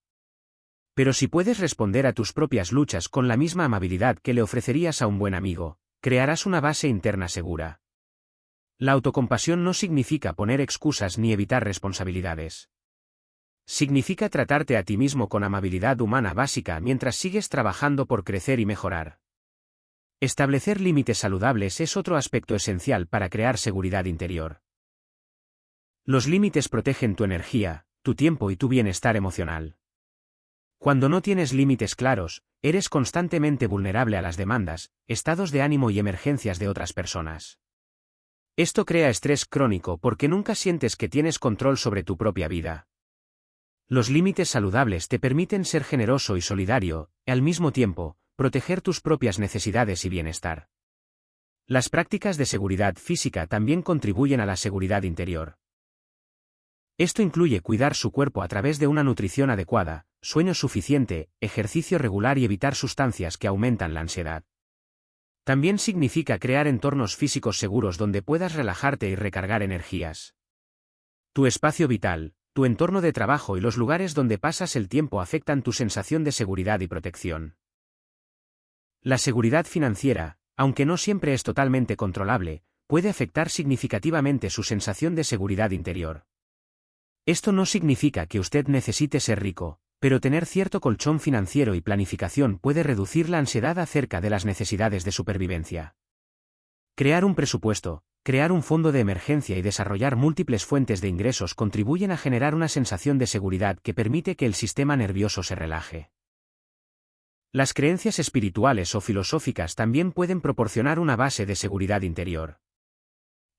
Pero si puedes responder a tus propias luchas con la misma amabilidad que le ofrecerías a un buen amigo, crearás una base interna segura. La autocompasión no significa poner excusas ni evitar responsabilidades. Significa tratarte a ti mismo con amabilidad humana básica mientras sigues trabajando por crecer y mejorar. Establecer límites saludables es otro aspecto esencial para crear seguridad interior. Los límites protegen tu energía, tu tiempo y tu bienestar emocional. Cuando no tienes límites claros, eres constantemente vulnerable a las demandas, estados de ánimo y emergencias de otras personas. Esto crea estrés crónico porque nunca sientes que tienes control sobre tu propia vida. Los límites saludables te permiten ser generoso y solidario, y al mismo tiempo, proteger tus propias necesidades y bienestar. Las prácticas de seguridad física también contribuyen a la seguridad interior. Esto incluye cuidar su cuerpo a través de una nutrición adecuada, sueño suficiente, ejercicio regular y evitar sustancias que aumentan la ansiedad. También significa crear entornos físicos seguros donde puedas relajarte y recargar energías. Tu espacio vital, tu entorno de trabajo y los lugares donde pasas el tiempo afectan tu sensación de seguridad y protección. La seguridad financiera, aunque no siempre es totalmente controlable, puede afectar significativamente su sensación de seguridad interior. Esto no significa que usted necesite ser rico, pero tener cierto colchón financiero y planificación puede reducir la ansiedad acerca de las necesidades de supervivencia. Crear un presupuesto, crear un fondo de emergencia y desarrollar múltiples fuentes de ingresos contribuyen a generar una sensación de seguridad que permite que el sistema nervioso se relaje. Las creencias espirituales o filosóficas también pueden proporcionar una base de seguridad interior.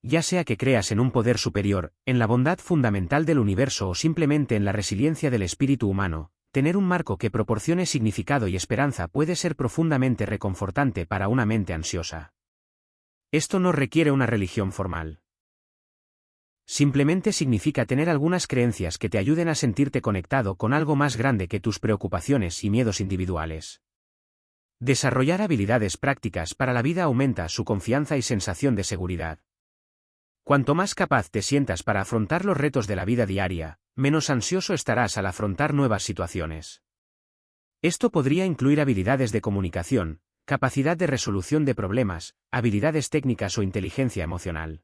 Ya sea que creas en un poder superior, en la bondad fundamental del universo o simplemente en la resiliencia del espíritu humano, tener un marco que proporcione significado y esperanza puede ser profundamente reconfortante para una mente ansiosa. Esto no requiere una religión formal. Simplemente significa tener algunas creencias que te ayuden a sentirte conectado con algo más grande que tus preocupaciones y miedos individuales. Desarrollar habilidades prácticas para la vida aumenta su confianza y sensación de seguridad. Cuanto más capaz te sientas para afrontar los retos de la vida diaria, menos ansioso estarás al afrontar nuevas situaciones. Esto podría incluir habilidades de comunicación, capacidad de resolución de problemas, habilidades técnicas o inteligencia emocional.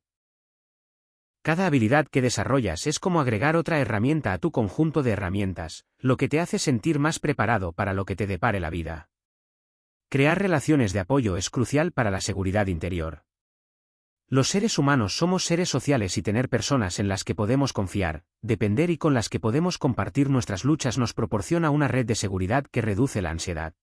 Cada habilidad que desarrollas es como agregar otra herramienta a tu conjunto de herramientas, lo que te hace sentir más preparado para lo que te depare la vida. Crear relaciones de apoyo es crucial para la seguridad interior. Los seres humanos somos seres sociales y tener personas en las que podemos confiar, depender y con las que podemos compartir nuestras luchas nos proporciona una red de seguridad que reduce la ansiedad.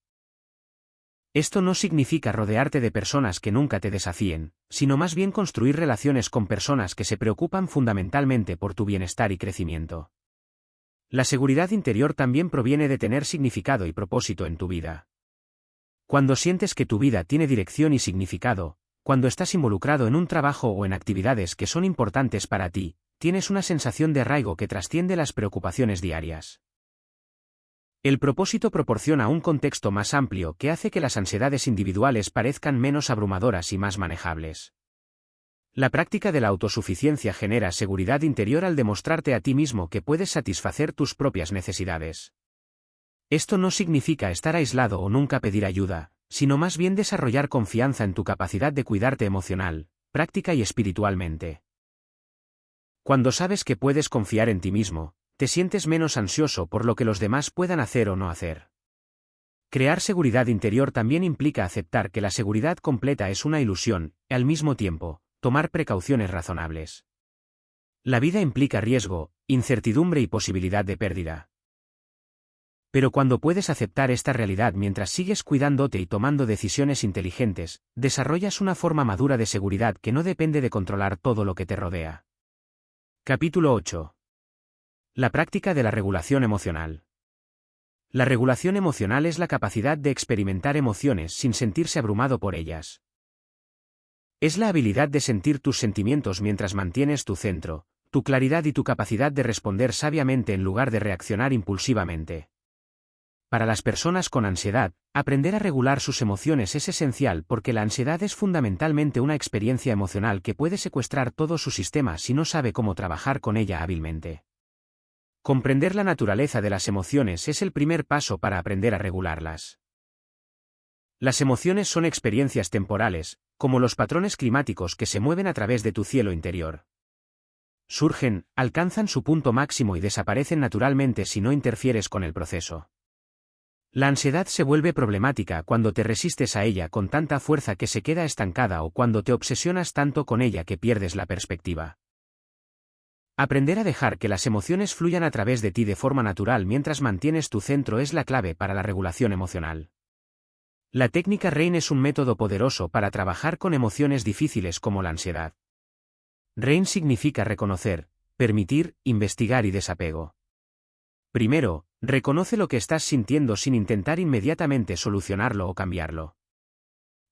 Esto no significa rodearte de personas que nunca te desafíen, sino más bien construir relaciones con personas que se preocupan fundamentalmente por tu bienestar y crecimiento. La seguridad interior también proviene de tener significado y propósito en tu vida. Cuando sientes que tu vida tiene dirección y significado, cuando estás involucrado en un trabajo o en actividades que son importantes para ti, tienes una sensación de arraigo que trasciende las preocupaciones diarias. El propósito proporciona un contexto más amplio que hace que las ansiedades individuales parezcan menos abrumadoras y más manejables. La práctica de la autosuficiencia genera seguridad interior al demostrarte a ti mismo que puedes satisfacer tus propias necesidades. Esto no significa estar aislado o nunca pedir ayuda, sino más bien desarrollar confianza en tu capacidad de cuidarte emocional, práctica y espiritualmente. Cuando sabes que puedes confiar en ti mismo, te sientes menos ansioso por lo que los demás puedan hacer o no hacer. Crear seguridad interior también implica aceptar que la seguridad completa es una ilusión, y al mismo tiempo, tomar precauciones razonables. La vida implica riesgo, incertidumbre y posibilidad de pérdida. Pero cuando puedes aceptar esta realidad mientras sigues cuidándote y tomando decisiones inteligentes, desarrollas una forma madura de seguridad que no depende de controlar todo lo que te rodea. Capítulo 8. La práctica de la regulación emocional. La regulación emocional es la capacidad de experimentar emociones sin sentirse abrumado por ellas. Es la habilidad de sentir tus sentimientos mientras mantienes tu centro, tu claridad y tu capacidad de responder sabiamente en lugar de reaccionar impulsivamente. Para las personas con ansiedad, aprender a regular sus emociones es esencial porque la ansiedad es fundamentalmente una experiencia emocional que puede secuestrar todo su sistema si no sabe cómo trabajar con ella hábilmente. Comprender la naturaleza de las emociones es el primer paso para aprender a regularlas. Las emociones son experiencias temporales, como los patrones climáticos que se mueven a través de tu cielo interior. Surgen, alcanzan su punto máximo y desaparecen naturalmente si no interfieres con el proceso. La ansiedad se vuelve problemática cuando te resistes a ella con tanta fuerza que se queda estancada o cuando te obsesionas tanto con ella que pierdes la perspectiva. Aprender a dejar que las emociones fluyan a través de ti de forma natural mientras mantienes tu centro es la clave para la regulación emocional. La técnica RAIN es un método poderoso para trabajar con emociones difíciles como la ansiedad. RAIN significa reconocer, permitir, investigar y desapego. Primero, reconoce lo que estás sintiendo sin intentar inmediatamente solucionarlo o cambiarlo.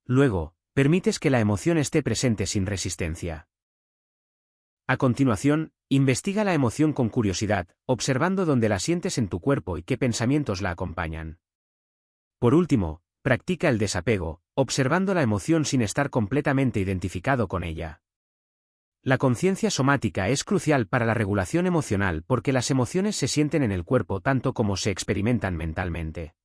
Luego, permites que la emoción esté presente sin resistencia. A continuación, investiga la emoción con curiosidad, observando dónde la sientes en tu cuerpo y qué pensamientos la acompañan. Por último, practica el desapego, observando la emoción sin estar completamente identificado con ella. La conciencia somática es crucial para la regulación emocional porque las emociones se sienten en el cuerpo tanto como se experimentan mentalmente.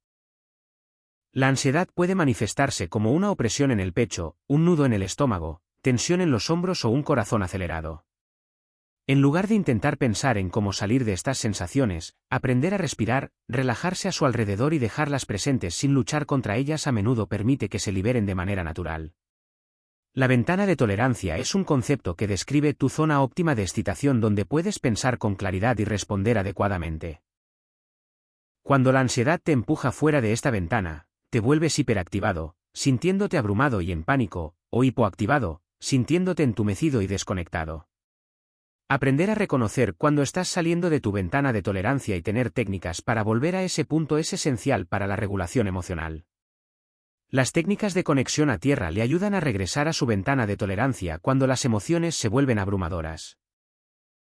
La ansiedad puede manifestarse como una opresión en el pecho, un nudo en el estómago, tensión en los hombros o un corazón acelerado. En lugar de intentar pensar en cómo salir de estas sensaciones, aprender a respirar, relajarse a su alrededor y dejarlas presentes sin luchar contra ellas a menudo permite que se liberen de manera natural. La ventana de tolerancia es un concepto que describe tu zona óptima de excitación donde puedes pensar con claridad y responder adecuadamente. Cuando la ansiedad te empuja fuera de esta ventana, te vuelves hiperactivado, sintiéndote abrumado y en pánico, o hipoactivado, sintiéndote entumecido y desconectado. Aprender a reconocer cuando estás saliendo de tu ventana de tolerancia y tener técnicas para volver a ese punto es esencial para la regulación emocional. Las técnicas de conexión a tierra le ayudan a regresar a su ventana de tolerancia cuando las emociones se vuelven abrumadoras.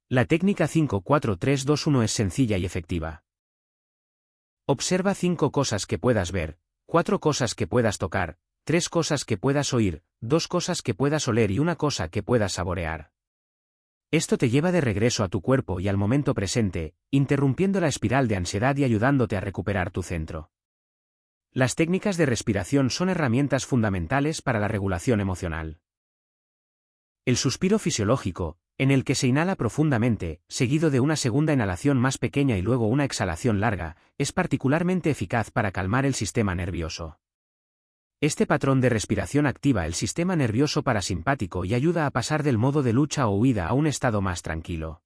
La técnica 5-4-3-2-1 es sencilla y efectiva. Observa 5 cosas que puedas ver, 4 cosas que puedas tocar, 3 cosas que puedas oír, 2 cosas que puedas oler y 1 cosa que puedas saborear. Esto te lleva de regreso a tu cuerpo y al momento presente, interrumpiendo la espiral de ansiedad y ayudándote a recuperar tu centro. Las técnicas de respiración son herramientas fundamentales para la regulación emocional. El suspiro fisiológico, en el que se inhala profundamente, seguido de una segunda inhalación más pequeña y luego una exhalación larga, es particularmente eficaz para calmar el sistema nervioso. Este patrón de respiración activa el sistema nervioso parasimpático y ayuda a pasar del modo de lucha o huida a un estado más tranquilo.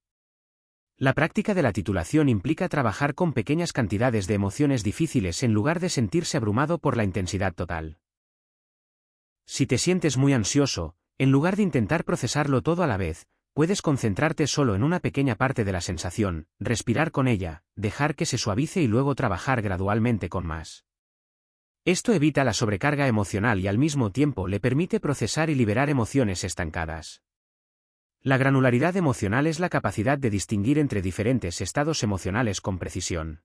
La práctica de la titulación implica trabajar con pequeñas cantidades de emociones difíciles en lugar de sentirse abrumado por la intensidad total. Si te sientes muy ansioso, en lugar de intentar procesarlo todo a la vez, puedes concentrarte solo en una pequeña parte de la sensación, respirar con ella, dejar que se suavice y luego trabajar gradualmente con más. Esto evita la sobrecarga emocional y al mismo tiempo le permite procesar y liberar emociones estancadas. La granularidad emocional es la capacidad de distinguir entre diferentes estados emocionales con precisión.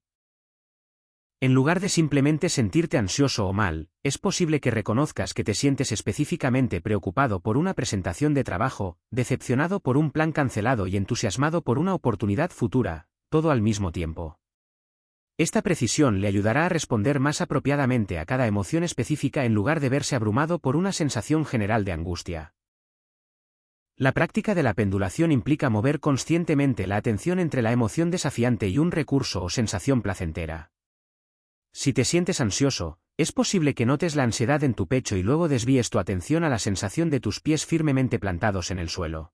En lugar de simplemente sentirte ansioso o mal, es posible que reconozcas que te sientes específicamente preocupado por una presentación de trabajo, decepcionado por un plan cancelado y entusiasmado por una oportunidad futura, todo al mismo tiempo. Esta precisión le ayudará a responder más apropiadamente a cada emoción específica en lugar de verse abrumado por una sensación general de angustia. La práctica de la pendulación implica mover conscientemente la atención entre la emoción desafiante y un recurso o sensación placentera. Si te sientes ansioso, es posible que notes la ansiedad en tu pecho y luego desvíes tu atención a la sensación de tus pies firmemente plantados en el suelo.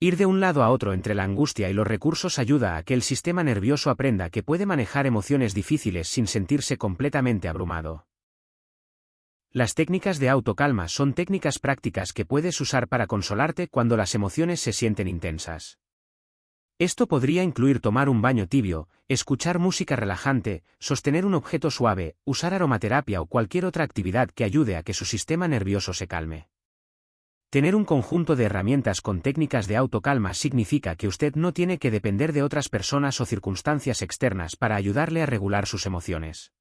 Ir de un lado a otro entre la angustia y los recursos ayuda a que el sistema nervioso aprenda que puede manejar emociones difíciles sin sentirse completamente abrumado. Las técnicas de autocalma son técnicas prácticas que puedes usar para consolarte cuando las emociones se sienten intensas. Esto podría incluir tomar un baño tibio, escuchar música relajante, sostener un objeto suave, usar aromaterapia o cualquier otra actividad que ayude a que su sistema nervioso se calme. Tener un conjunto de herramientas con técnicas de autocalma significa que usted no tiene que depender de otras personas o circunstancias externas para ayudarle a regular sus emociones.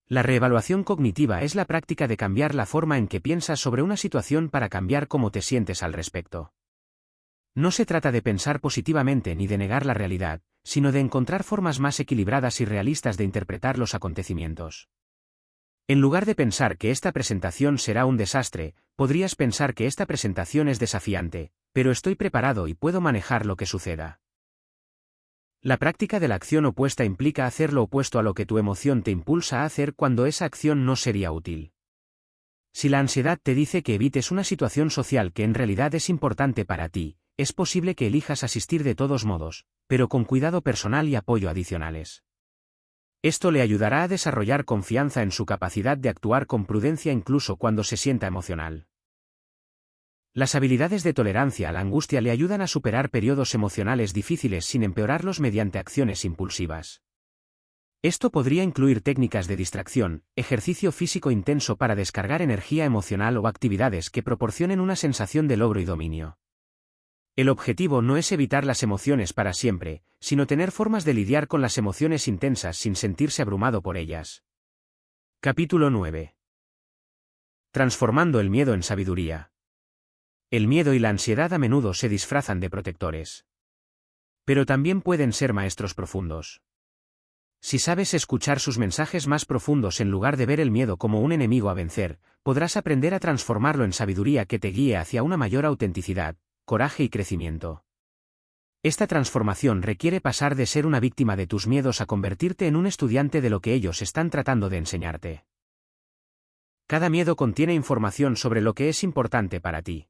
La reevaluación cognitiva es la práctica de cambiar la forma en que piensas sobre una situación para cambiar cómo te sientes al respecto. No se trata de pensar positivamente ni de negar la realidad, sino de encontrar formas más equilibradas y realistas de interpretar los acontecimientos. En lugar de pensar que esta presentación será un desastre, podrías pensar que esta presentación es desafiante, pero estoy preparado y puedo manejar lo que suceda. La práctica de la acción opuesta implica hacer lo opuesto a lo que tu emoción te impulsa a hacer cuando esa acción no sería útil. Si la ansiedad te dice que evites una situación social que en realidad es importante para ti, es posible que elijas asistir de todos modos, pero con cuidado personal y apoyo adicionales. Esto le ayudará a desarrollar confianza en su capacidad de actuar con prudencia incluso cuando se sienta emocional. Las habilidades de tolerancia a la angustia le ayudan a superar periodos emocionales difíciles sin empeorarlos mediante acciones impulsivas. Esto podría incluir técnicas de distracción, ejercicio físico intenso para descargar energía emocional o actividades que proporcionen una sensación de logro y dominio. El objetivo no es evitar las emociones para siempre, sino tener formas de lidiar con las emociones intensas sin sentirse abrumado por ellas. Capítulo 9. Transformando el miedo en sabiduría. El miedo y la ansiedad a menudo se disfrazan de protectores. Pero también pueden ser maestros profundos. Si sabes escuchar sus mensajes más profundos en lugar de ver el miedo como un enemigo a vencer, podrás aprender a transformarlo en sabiduría que te guíe hacia una mayor autenticidad, coraje y crecimiento. Esta transformación requiere pasar de ser una víctima de tus miedos a convertirte en un estudiante de lo que ellos están tratando de enseñarte. Cada miedo contiene información sobre lo que es importante para ti.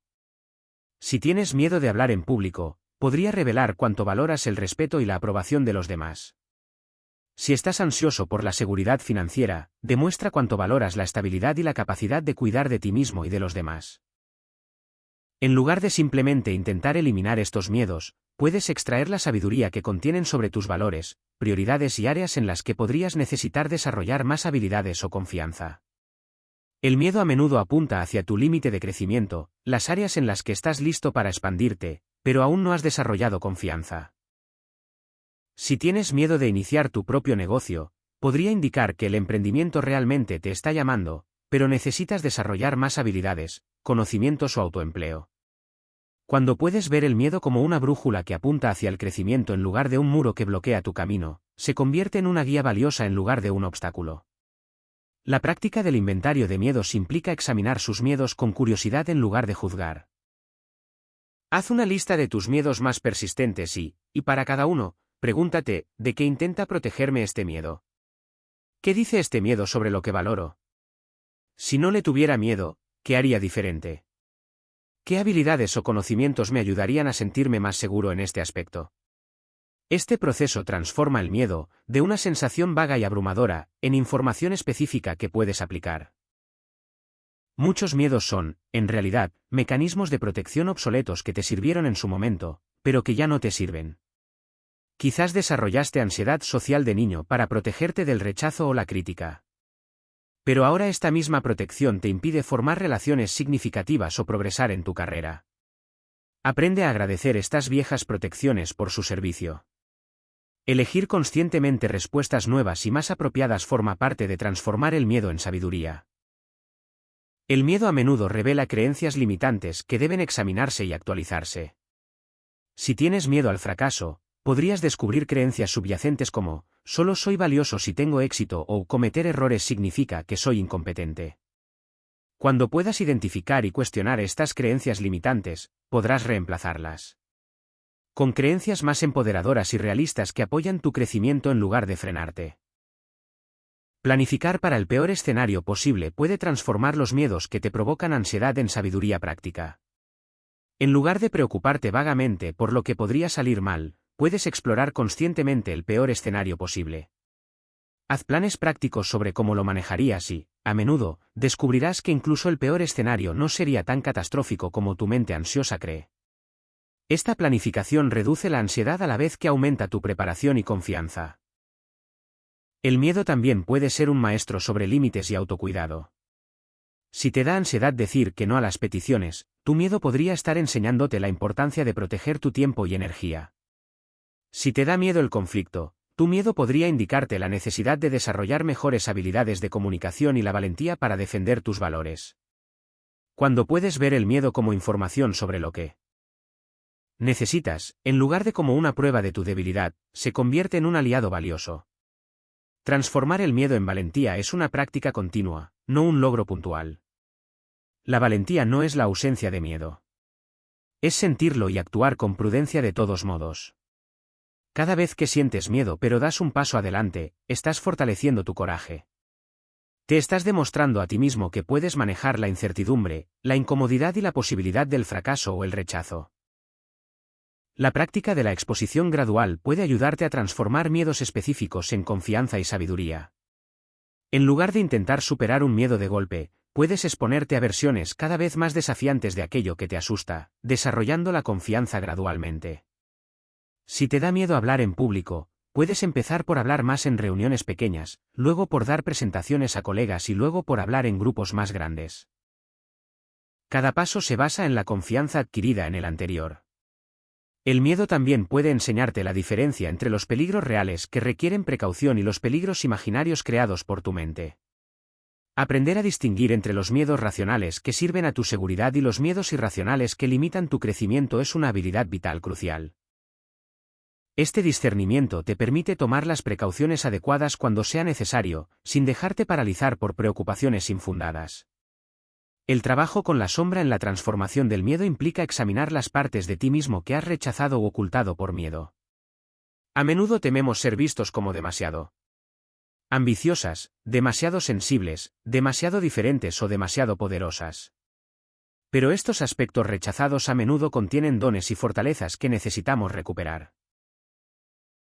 Si tienes miedo de hablar en público, podría revelar cuánto valoras el respeto y la aprobación de los demás. Si estás ansioso por la seguridad financiera, demuestra cuánto valoras la estabilidad y la capacidad de cuidar de ti mismo y de los demás. En lugar de simplemente intentar eliminar estos miedos, puedes extraer la sabiduría que contienen sobre tus valores, prioridades y áreas en las que podrías necesitar desarrollar más habilidades o confianza. El miedo a menudo apunta hacia tu límite de crecimiento, las áreas en las que estás listo para expandirte, pero aún no has desarrollado confianza. Si tienes miedo de iniciar tu propio negocio, podría indicar que el emprendimiento realmente te está llamando, pero necesitas desarrollar más habilidades, conocimientos o autoempleo. Cuando puedes ver el miedo como una brújula que apunta hacia el crecimiento en lugar de un muro que bloquea tu camino, se convierte en una guía valiosa en lugar de un obstáculo. La práctica del inventario de miedos implica examinar sus miedos con curiosidad en lugar de juzgar. Haz una lista de tus miedos más persistentes y para cada uno, pregúntate, ¿de qué intenta protegerme este miedo? ¿Qué dice este miedo sobre lo que valoro? Si no le tuviera miedo, ¿qué haría diferente? ¿Qué habilidades o conocimientos me ayudarían a sentirme más seguro en este aspecto? Este proceso transforma el miedo, de una sensación vaga y abrumadora, en información específica que puedes aplicar. Muchos miedos son, en realidad, mecanismos de protección obsoletos que te sirvieron en su momento, pero que ya no te sirven. Quizás desarrollaste ansiedad social de niño para protegerte del rechazo o la crítica. Pero ahora esta misma protección te impide formar relaciones significativas o progresar en tu carrera. Aprende a agradecer estas viejas protecciones por su servicio. Elegir conscientemente respuestas nuevas y más apropiadas forma parte de transformar el miedo en sabiduría. El miedo a menudo revela creencias limitantes que deben examinarse y actualizarse. Si tienes miedo al fracaso, podrías descubrir creencias subyacentes como, solo soy valioso si tengo éxito o cometer errores significa que soy incompetente. Cuando puedas identificar y cuestionar estas creencias limitantes, podrás reemplazarlas con creencias más empoderadoras y realistas que apoyan tu crecimiento en lugar de frenarte. Planificar para el peor escenario posible puede transformar los miedos que te provocan ansiedad en sabiduría práctica. En lugar de preocuparte vagamente por lo que podría salir mal, puedes explorar conscientemente el peor escenario posible. Haz planes prácticos sobre cómo lo manejarías y, a menudo, descubrirás que incluso el peor escenario no sería tan catastrófico como tu mente ansiosa cree. Esta planificación reduce la ansiedad a la vez que aumenta tu preparación y confianza. El miedo también puede ser un maestro sobre límites y autocuidado. Si te da ansiedad decir que no a las peticiones, tu miedo podría estar enseñándote la importancia de proteger tu tiempo y energía. Si te da miedo el conflicto, tu miedo podría indicarte la necesidad de desarrollar mejores habilidades de comunicación y la valentía para defender tus valores. Cuando puedes ver el miedo como información sobre lo que necesitas, en lugar de como una prueba de tu debilidad, se convierte en un aliado valioso. Transformar el miedo en valentía es una práctica continua, no un logro puntual. La valentía no es la ausencia de miedo. Es sentirlo y actuar con prudencia de todos modos. Cada vez que sientes miedo pero das un paso adelante, estás fortaleciendo tu coraje. Te estás demostrando a ti mismo que puedes manejar la incertidumbre, la incomodidad y la posibilidad del fracaso o el rechazo. La práctica de la exposición gradual puede ayudarte a transformar miedos específicos en confianza y sabiduría. En lugar de intentar superar un miedo de golpe, puedes exponerte a versiones cada vez más desafiantes de aquello que te asusta, desarrollando la confianza gradualmente. Si te da miedo hablar en público, puedes empezar por hablar más en reuniones pequeñas, luego por dar presentaciones a colegas y luego por hablar en grupos más grandes. Cada paso se basa en la confianza adquirida en el anterior. El miedo también puede enseñarte la diferencia entre los peligros reales que requieren precaución y los peligros imaginarios creados por tu mente. Aprender a distinguir entre los miedos racionales que sirven a tu seguridad y los miedos irracionales que limitan tu crecimiento es una habilidad vital crucial. Este discernimiento te permite tomar las precauciones adecuadas cuando sea necesario, sin dejarte paralizar por preocupaciones infundadas. El trabajo con la sombra en la transformación del miedo implica examinar las partes de ti mismo que has rechazado u ocultado por miedo. A menudo tememos ser vistos como demasiado ambiciosas, demasiado sensibles, demasiado diferentes o demasiado poderosas. Pero estos aspectos rechazados a menudo contienen dones y fortalezas que necesitamos recuperar.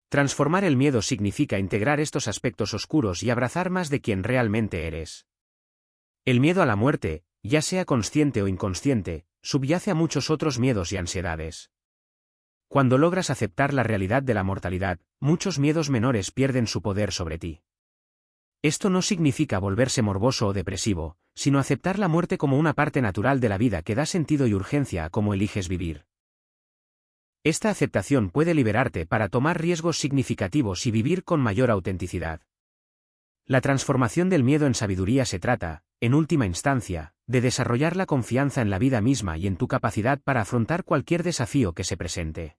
Transformar el miedo significa integrar estos aspectos oscuros y abrazar más de quien realmente eres. El miedo a la muerte, ya sea consciente o inconsciente, subyace a muchos otros miedos y ansiedades. Cuando logras aceptar la realidad de la mortalidad, muchos miedos menores pierden su poder sobre ti. Esto no significa volverse morboso o depresivo, sino aceptar la muerte como una parte natural de la vida que da sentido y urgencia a cómo eliges vivir. Esta aceptación puede liberarte para tomar riesgos significativos y vivir con mayor autenticidad. La transformación del miedo en sabiduría se trata, en última instancia, de desarrollar la confianza en la vida misma y en tu capacidad para afrontar cualquier desafío que se presente.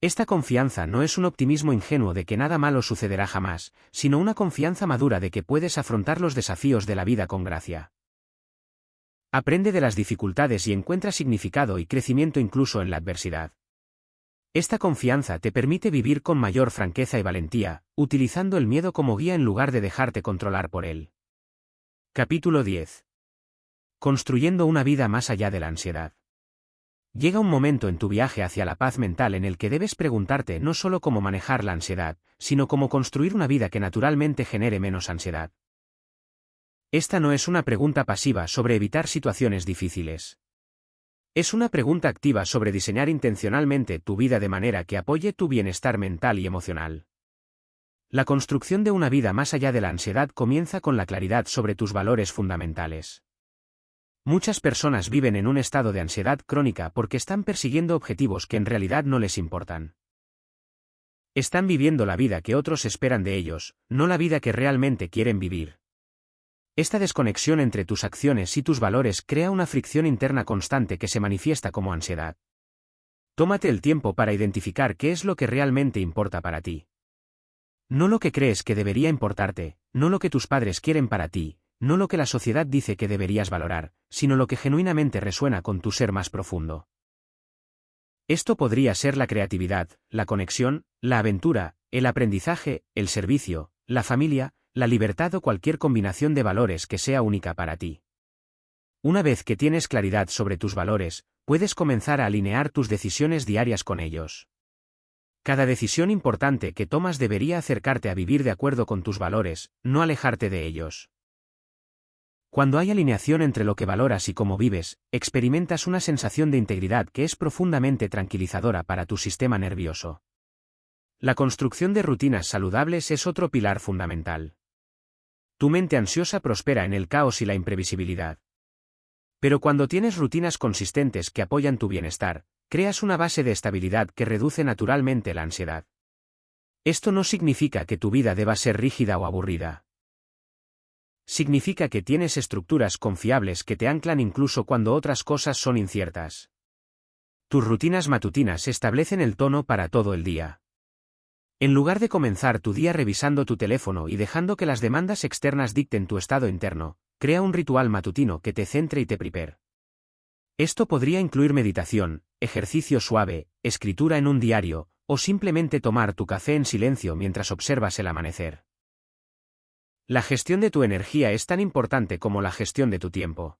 Esta confianza no es un optimismo ingenuo de que nada malo sucederá jamás, sino una confianza madura de que puedes afrontar los desafíos de la vida con gracia. Aprende de las dificultades y encuentra significado y crecimiento incluso en la adversidad. Esta confianza te permite vivir con mayor franqueza y valentía, utilizando el miedo como guía en lugar de dejarte controlar por él. Capítulo 10. Construyendo una vida más allá de la ansiedad. Llega un momento en tu viaje hacia la paz mental en el que debes preguntarte no solo cómo manejar la ansiedad, sino cómo construir una vida que naturalmente genere menos ansiedad. Esta no es una pregunta pasiva sobre evitar situaciones difíciles. Es una pregunta activa sobre diseñar intencionalmente tu vida de manera que apoye tu bienestar mental y emocional. La construcción de una vida más allá de la ansiedad comienza con la claridad sobre tus valores fundamentales. Muchas personas viven en un estado de ansiedad crónica porque están persiguiendo objetivos que en realidad no les importan. Están viviendo la vida que otros esperan de ellos, no la vida que realmente quieren vivir. Esta desconexión entre tus acciones y tus valores crea una fricción interna constante que se manifiesta como ansiedad. Tómate el tiempo para identificar qué es lo que realmente importa para ti. No lo que crees que debería importarte, no lo que tus padres quieren para ti, no lo que la sociedad dice que deberías valorar, sino lo que genuinamente resuena con tu ser más profundo. Esto podría ser la creatividad, la conexión, la aventura, el aprendizaje, el servicio, la familia, la libertad o cualquier combinación de valores que sea única para ti. Una vez que tienes claridad sobre tus valores, puedes comenzar a alinear tus decisiones diarias con ellos. Cada decisión importante que tomas debería acercarte a vivir de acuerdo con tus valores, no alejarte de ellos. Cuando hay alineación entre lo que valoras y cómo vives, experimentas una sensación de integridad que es profundamente tranquilizadora para tu sistema nervioso. La construcción de rutinas saludables es otro pilar fundamental. Tu mente ansiosa prospera en el caos y la imprevisibilidad. Pero cuando tienes rutinas consistentes que apoyan tu bienestar, creas una base de estabilidad que reduce naturalmente la ansiedad. Esto no significa que tu vida deba ser rígida o aburrida. Significa que tienes estructuras confiables que te anclan incluso cuando otras cosas son inciertas. Tus rutinas matutinas establecen el tono para todo el día. En lugar de comenzar tu día revisando tu teléfono y dejando que las demandas externas dicten tu estado interno, crea un ritual matutino que te centre y te prepare. Esto podría incluir meditación, ejercicio suave, escritura en un diario, o simplemente tomar tu café en silencio mientras observas el amanecer. La gestión de tu energía es tan importante como la gestión de tu tiempo.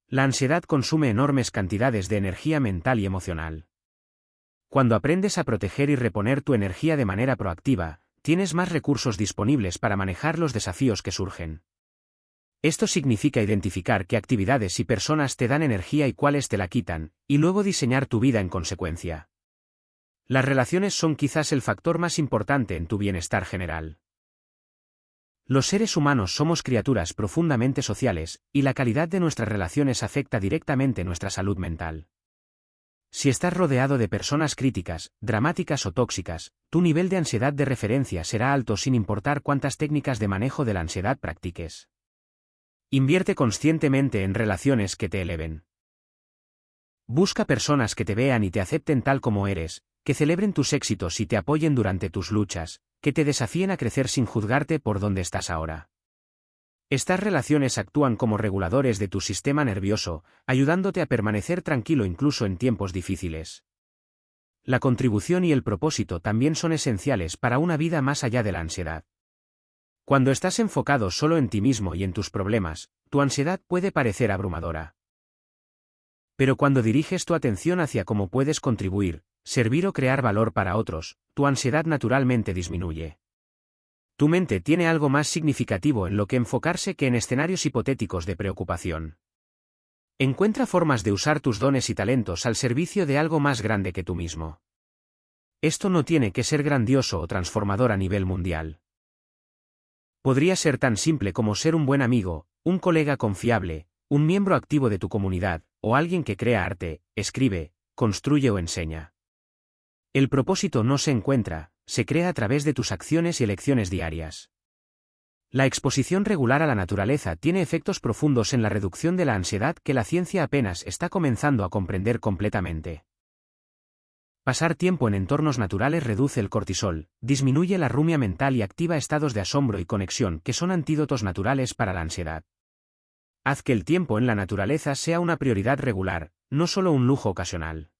La ansiedad consume enormes cantidades de energía mental y emocional. Cuando aprendes a proteger y reponer tu energía de manera proactiva, tienes más recursos disponibles para manejar los desafíos que surgen. Esto significa identificar qué actividades y personas te dan energía y cuáles te la quitan, y luego diseñar tu vida en consecuencia. Las relaciones son quizás el factor más importante en tu bienestar general. Los seres humanos somos criaturas profundamente sociales, y la calidad de nuestras relaciones afecta directamente nuestra salud mental. Si estás rodeado de personas críticas, dramáticas o tóxicas, tu nivel de ansiedad de referencia será alto sin importar cuántas técnicas de manejo de la ansiedad practiques. Invierte conscientemente en relaciones que te eleven. Busca personas que te vean y te acepten tal como eres, que celebren tus éxitos y te apoyen durante tus luchas, que te desafíen a crecer sin juzgarte por dónde estás ahora. Estas relaciones actúan como reguladores de tu sistema nervioso, ayudándote a permanecer tranquilo incluso en tiempos difíciles. La contribución y el propósito también son esenciales para una vida más allá de la ansiedad. Cuando estás enfocado solo en ti mismo y en tus problemas, tu ansiedad puede parecer abrumadora. Pero cuando diriges tu atención hacia cómo puedes contribuir, servir o crear valor para otros, tu ansiedad naturalmente disminuye. Tu mente tiene algo más significativo en lo que enfocarse que en escenarios hipotéticos de preocupación. Encuentra formas de usar tus dones y talentos al servicio de algo más grande que tú mismo. Esto no tiene que ser grandioso o transformador a nivel mundial. Podría ser tan simple como ser un buen amigo, un colega confiable, un miembro activo de tu comunidad, o alguien que crea arte, escribe, construye o enseña. El propósito no se encuentra, se crea a través de tus acciones y elecciones diarias. La exposición regular a la naturaleza tiene efectos profundos en la reducción de la ansiedad que la ciencia apenas está comenzando a comprender completamente. Pasar tiempo en entornos naturales reduce el cortisol, disminuye la rumia mental y activa estados de asombro y conexión que son antídotos naturales para la ansiedad. Haz que el tiempo en la naturaleza sea una prioridad regular, no solo un lujo ocasional.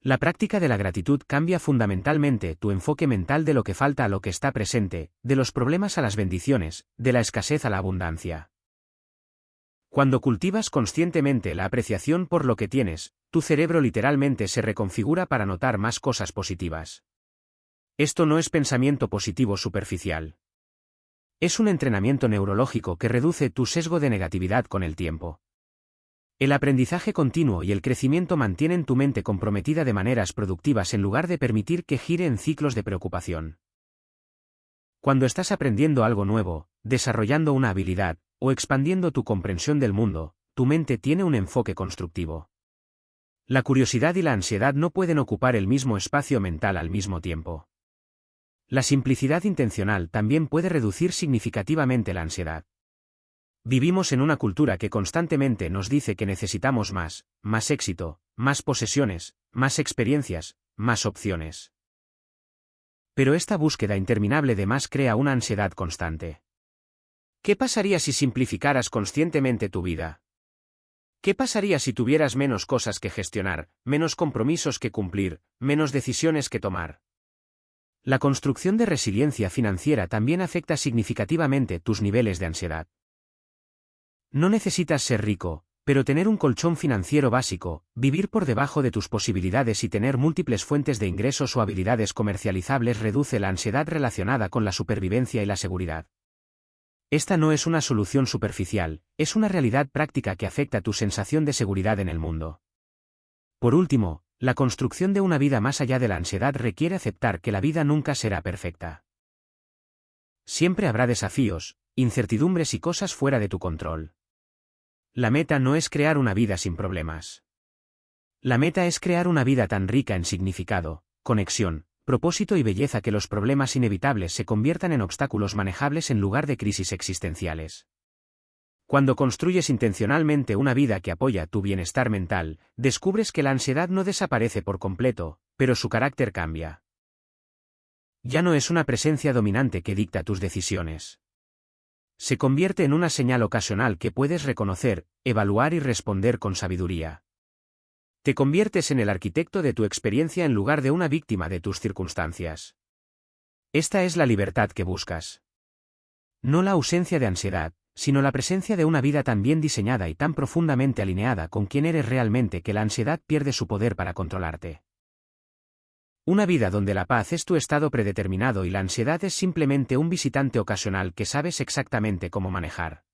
La práctica de la gratitud cambia fundamentalmente tu enfoque mental de lo que falta a lo que está presente, de los problemas a las bendiciones, de la escasez a la abundancia. Cuando cultivas conscientemente la apreciación por lo que tienes, tu cerebro literalmente se reconfigura para notar más cosas positivas. Esto no es pensamiento positivo superficial. Es un entrenamiento neurológico que reduce tu sesgo de negatividad con el tiempo. El aprendizaje continuo y el crecimiento mantienen tu mente comprometida de maneras productivas en lugar de permitir que gire en ciclos de preocupación. Cuando estás aprendiendo algo nuevo, desarrollando una habilidad, o expandiendo tu comprensión del mundo, tu mente tiene un enfoque constructivo. La curiosidad y la ansiedad no pueden ocupar el mismo espacio mental al mismo tiempo. La simplicidad intencional también puede reducir significativamente la ansiedad. Vivimos en una cultura que constantemente nos dice que necesitamos más éxito, más posesiones, más experiencias, más opciones. Pero esta búsqueda interminable de más crea una ansiedad constante. ¿Qué pasaría si simplificaras conscientemente tu vida? ¿Qué pasaría si tuvieras menos cosas que gestionar, menos compromisos que cumplir, menos decisiones que tomar? La construcción de resiliencia financiera también afecta significativamente tus niveles de ansiedad. No necesitas ser rico, pero tener un colchón financiero básico, vivir por debajo de tus posibilidades y tener múltiples fuentes de ingresos o habilidades comercializables reduce la ansiedad relacionada con la supervivencia y la seguridad. Esta no es una solución superficial, es una realidad práctica que afecta tu sensación de seguridad en el mundo. Por último, la construcción de una vida más allá de la ansiedad requiere aceptar que la vida nunca será perfecta. Siempre habrá desafíos, incertidumbres y cosas fuera de tu control. La meta no es crear una vida sin problemas. La meta es crear una vida tan rica en significado, conexión, propósito y belleza que los problemas inevitables se conviertan en obstáculos manejables en lugar de crisis existenciales. Cuando construyes intencionalmente una vida que apoya tu bienestar mental, descubres que la ansiedad no desaparece por completo, pero su carácter cambia. Ya no es una presencia dominante que dicta tus decisiones. Se convierte en una señal ocasional que puedes reconocer, evaluar y responder con sabiduría. Te conviertes en el arquitecto de tu experiencia en lugar de una víctima de tus circunstancias. Esta es la libertad que buscas. No la ausencia de ansiedad, sino la presencia de una vida tan bien diseñada y tan profundamente alineada con quién eres realmente que la ansiedad pierde su poder para controlarte. Una vida donde la paz es tu estado predeterminado y la ansiedad es simplemente un visitante ocasional que sabes exactamente cómo manejar.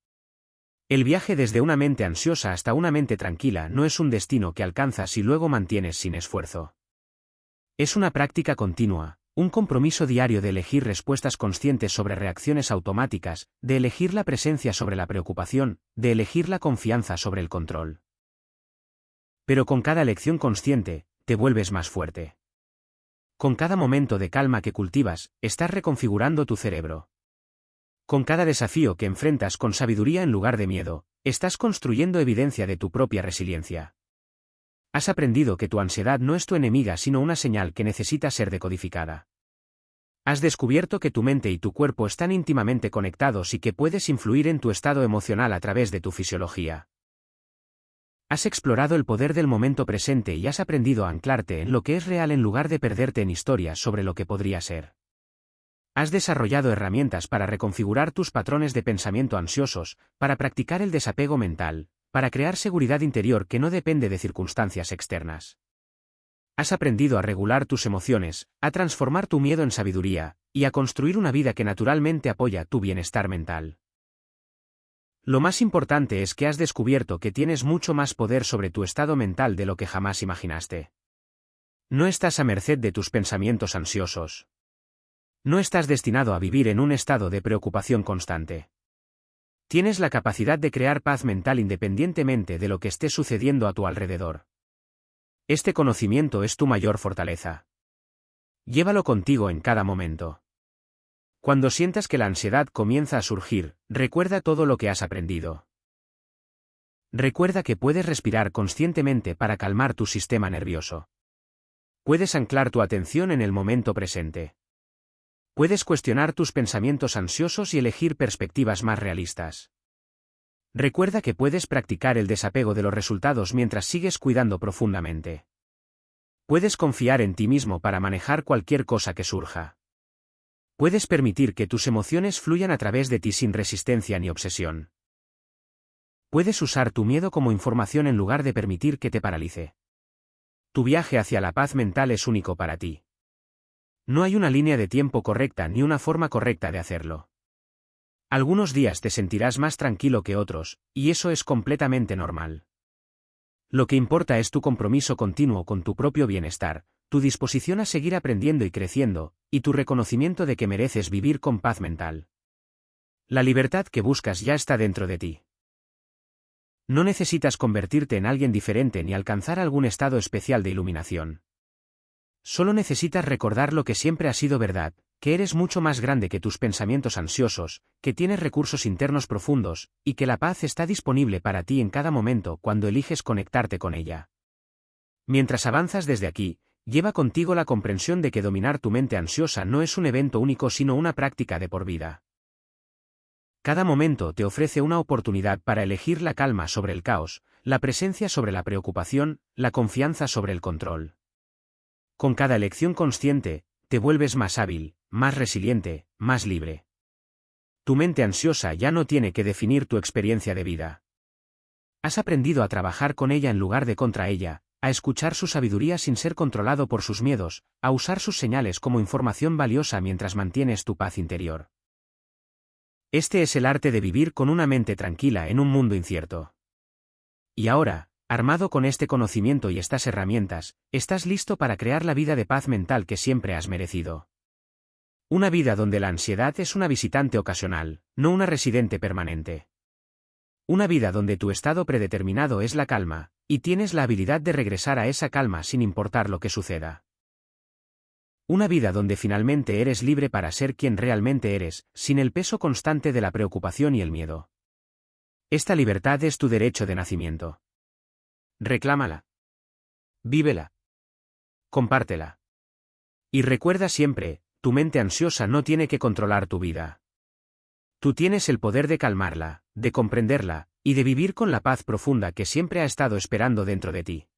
El viaje desde una mente ansiosa hasta una mente tranquila no es un destino que alcanzas y luego mantienes sin esfuerzo. Es una práctica continua, un compromiso diario de elegir respuestas conscientes sobre reacciones automáticas, de elegir la presencia sobre la preocupación, de elegir la confianza sobre el control. Pero con cada elección consciente, te vuelves más fuerte. Con cada momento de calma que cultivas, estás reconfigurando tu cerebro. Con cada desafío que enfrentas con sabiduría en lugar de miedo, estás construyendo evidencia de tu propia resiliencia. Has aprendido que tu ansiedad no es tu enemiga sino una señal que necesita ser decodificada. Has descubierto que tu mente y tu cuerpo están íntimamente conectados y que puedes influir en tu estado emocional a través de tu fisiología. Has explorado el poder del momento presente y has aprendido a anclarte en lo que es real en lugar de perderte en historias sobre lo que podría ser. Has desarrollado herramientas para reconfigurar tus patrones de pensamiento ansiosos, para practicar el desapego mental, para crear seguridad interior que no depende de circunstancias externas. Has aprendido a regular tus emociones, a transformar tu miedo en sabiduría, y a construir una vida que naturalmente apoya tu bienestar mental. Lo más importante es que has descubierto que tienes mucho más poder sobre tu estado mental de lo que jamás imaginaste. No estás a merced de tus pensamientos ansiosos. No estás destinado a vivir en un estado de preocupación constante. Tienes la capacidad de crear paz mental independientemente de lo que esté sucediendo a tu alrededor. Este conocimiento es tu mayor fortaleza. Llévalo contigo en cada momento. Cuando sientas que la ansiedad comienza a surgir, recuerda todo lo que has aprendido. Recuerda que puedes respirar conscientemente para calmar tu sistema nervioso. Puedes anclar tu atención en el momento presente. Puedes cuestionar tus pensamientos ansiosos y elegir perspectivas más realistas. Recuerda que puedes practicar el desapego de los resultados mientras sigues cuidando profundamente. Puedes confiar en ti mismo para manejar cualquier cosa que surja. Puedes permitir que tus emociones fluyan a través de ti sin resistencia ni obsesión. Puedes usar tu miedo como información en lugar de permitir que te paralice. Tu viaje hacia la paz mental es único para ti. No hay una línea de tiempo correcta ni una forma correcta de hacerlo. Algunos días te sentirás más tranquilo que otros, y eso es completamente normal. Lo que importa es tu compromiso continuo con tu propio bienestar, tu disposición a seguir aprendiendo y creciendo, y tu reconocimiento de que mereces vivir con paz mental. La libertad que buscas ya está dentro de ti. No necesitas convertirte en alguien diferente ni alcanzar algún estado especial de iluminación. Solo necesitas recordar lo que siempre ha sido verdad, que eres mucho más grande que tus pensamientos ansiosos, que tienes recursos internos profundos, y que la paz está disponible para ti en cada momento cuando eliges conectarte con ella. Mientras avanzas desde aquí, lleva contigo la comprensión de que dominar tu mente ansiosa no es un evento único sino una práctica de por vida. Cada momento te ofrece una oportunidad para elegir la calma sobre el caos, la presencia sobre la preocupación, la confianza sobre el control. Con cada elección consciente, te vuelves más hábil, más resiliente, más libre. Tu mente ansiosa ya no tiene que definir tu experiencia de vida. Has aprendido a trabajar con ella en lugar de contra ella, a escuchar su sabiduría sin ser controlado por sus miedos, a usar sus señales como información valiosa mientras mantienes tu paz interior. Este es el arte de vivir con una mente tranquila en un mundo incierto. Y ahora, armado con este conocimiento y estas herramientas, estás listo para crear la vida de paz mental que siempre has merecido. Una vida donde la ansiedad es una visitante ocasional, no una residente permanente. Una vida donde tu estado predeterminado es la calma, y tienes la habilidad de regresar a esa calma sin importar lo que suceda. Una vida donde finalmente eres libre para ser quien realmente eres, sin el peso constante de la preocupación y el miedo. Esta libertad es tu derecho de nacimiento. Reclámala. Vívela. Compártela. Y recuerda siempre, tu mente ansiosa no tiene que controlar tu vida. Tú tienes el poder de calmarla, de comprenderla, y de vivir con la paz profunda que siempre ha estado esperando dentro de ti.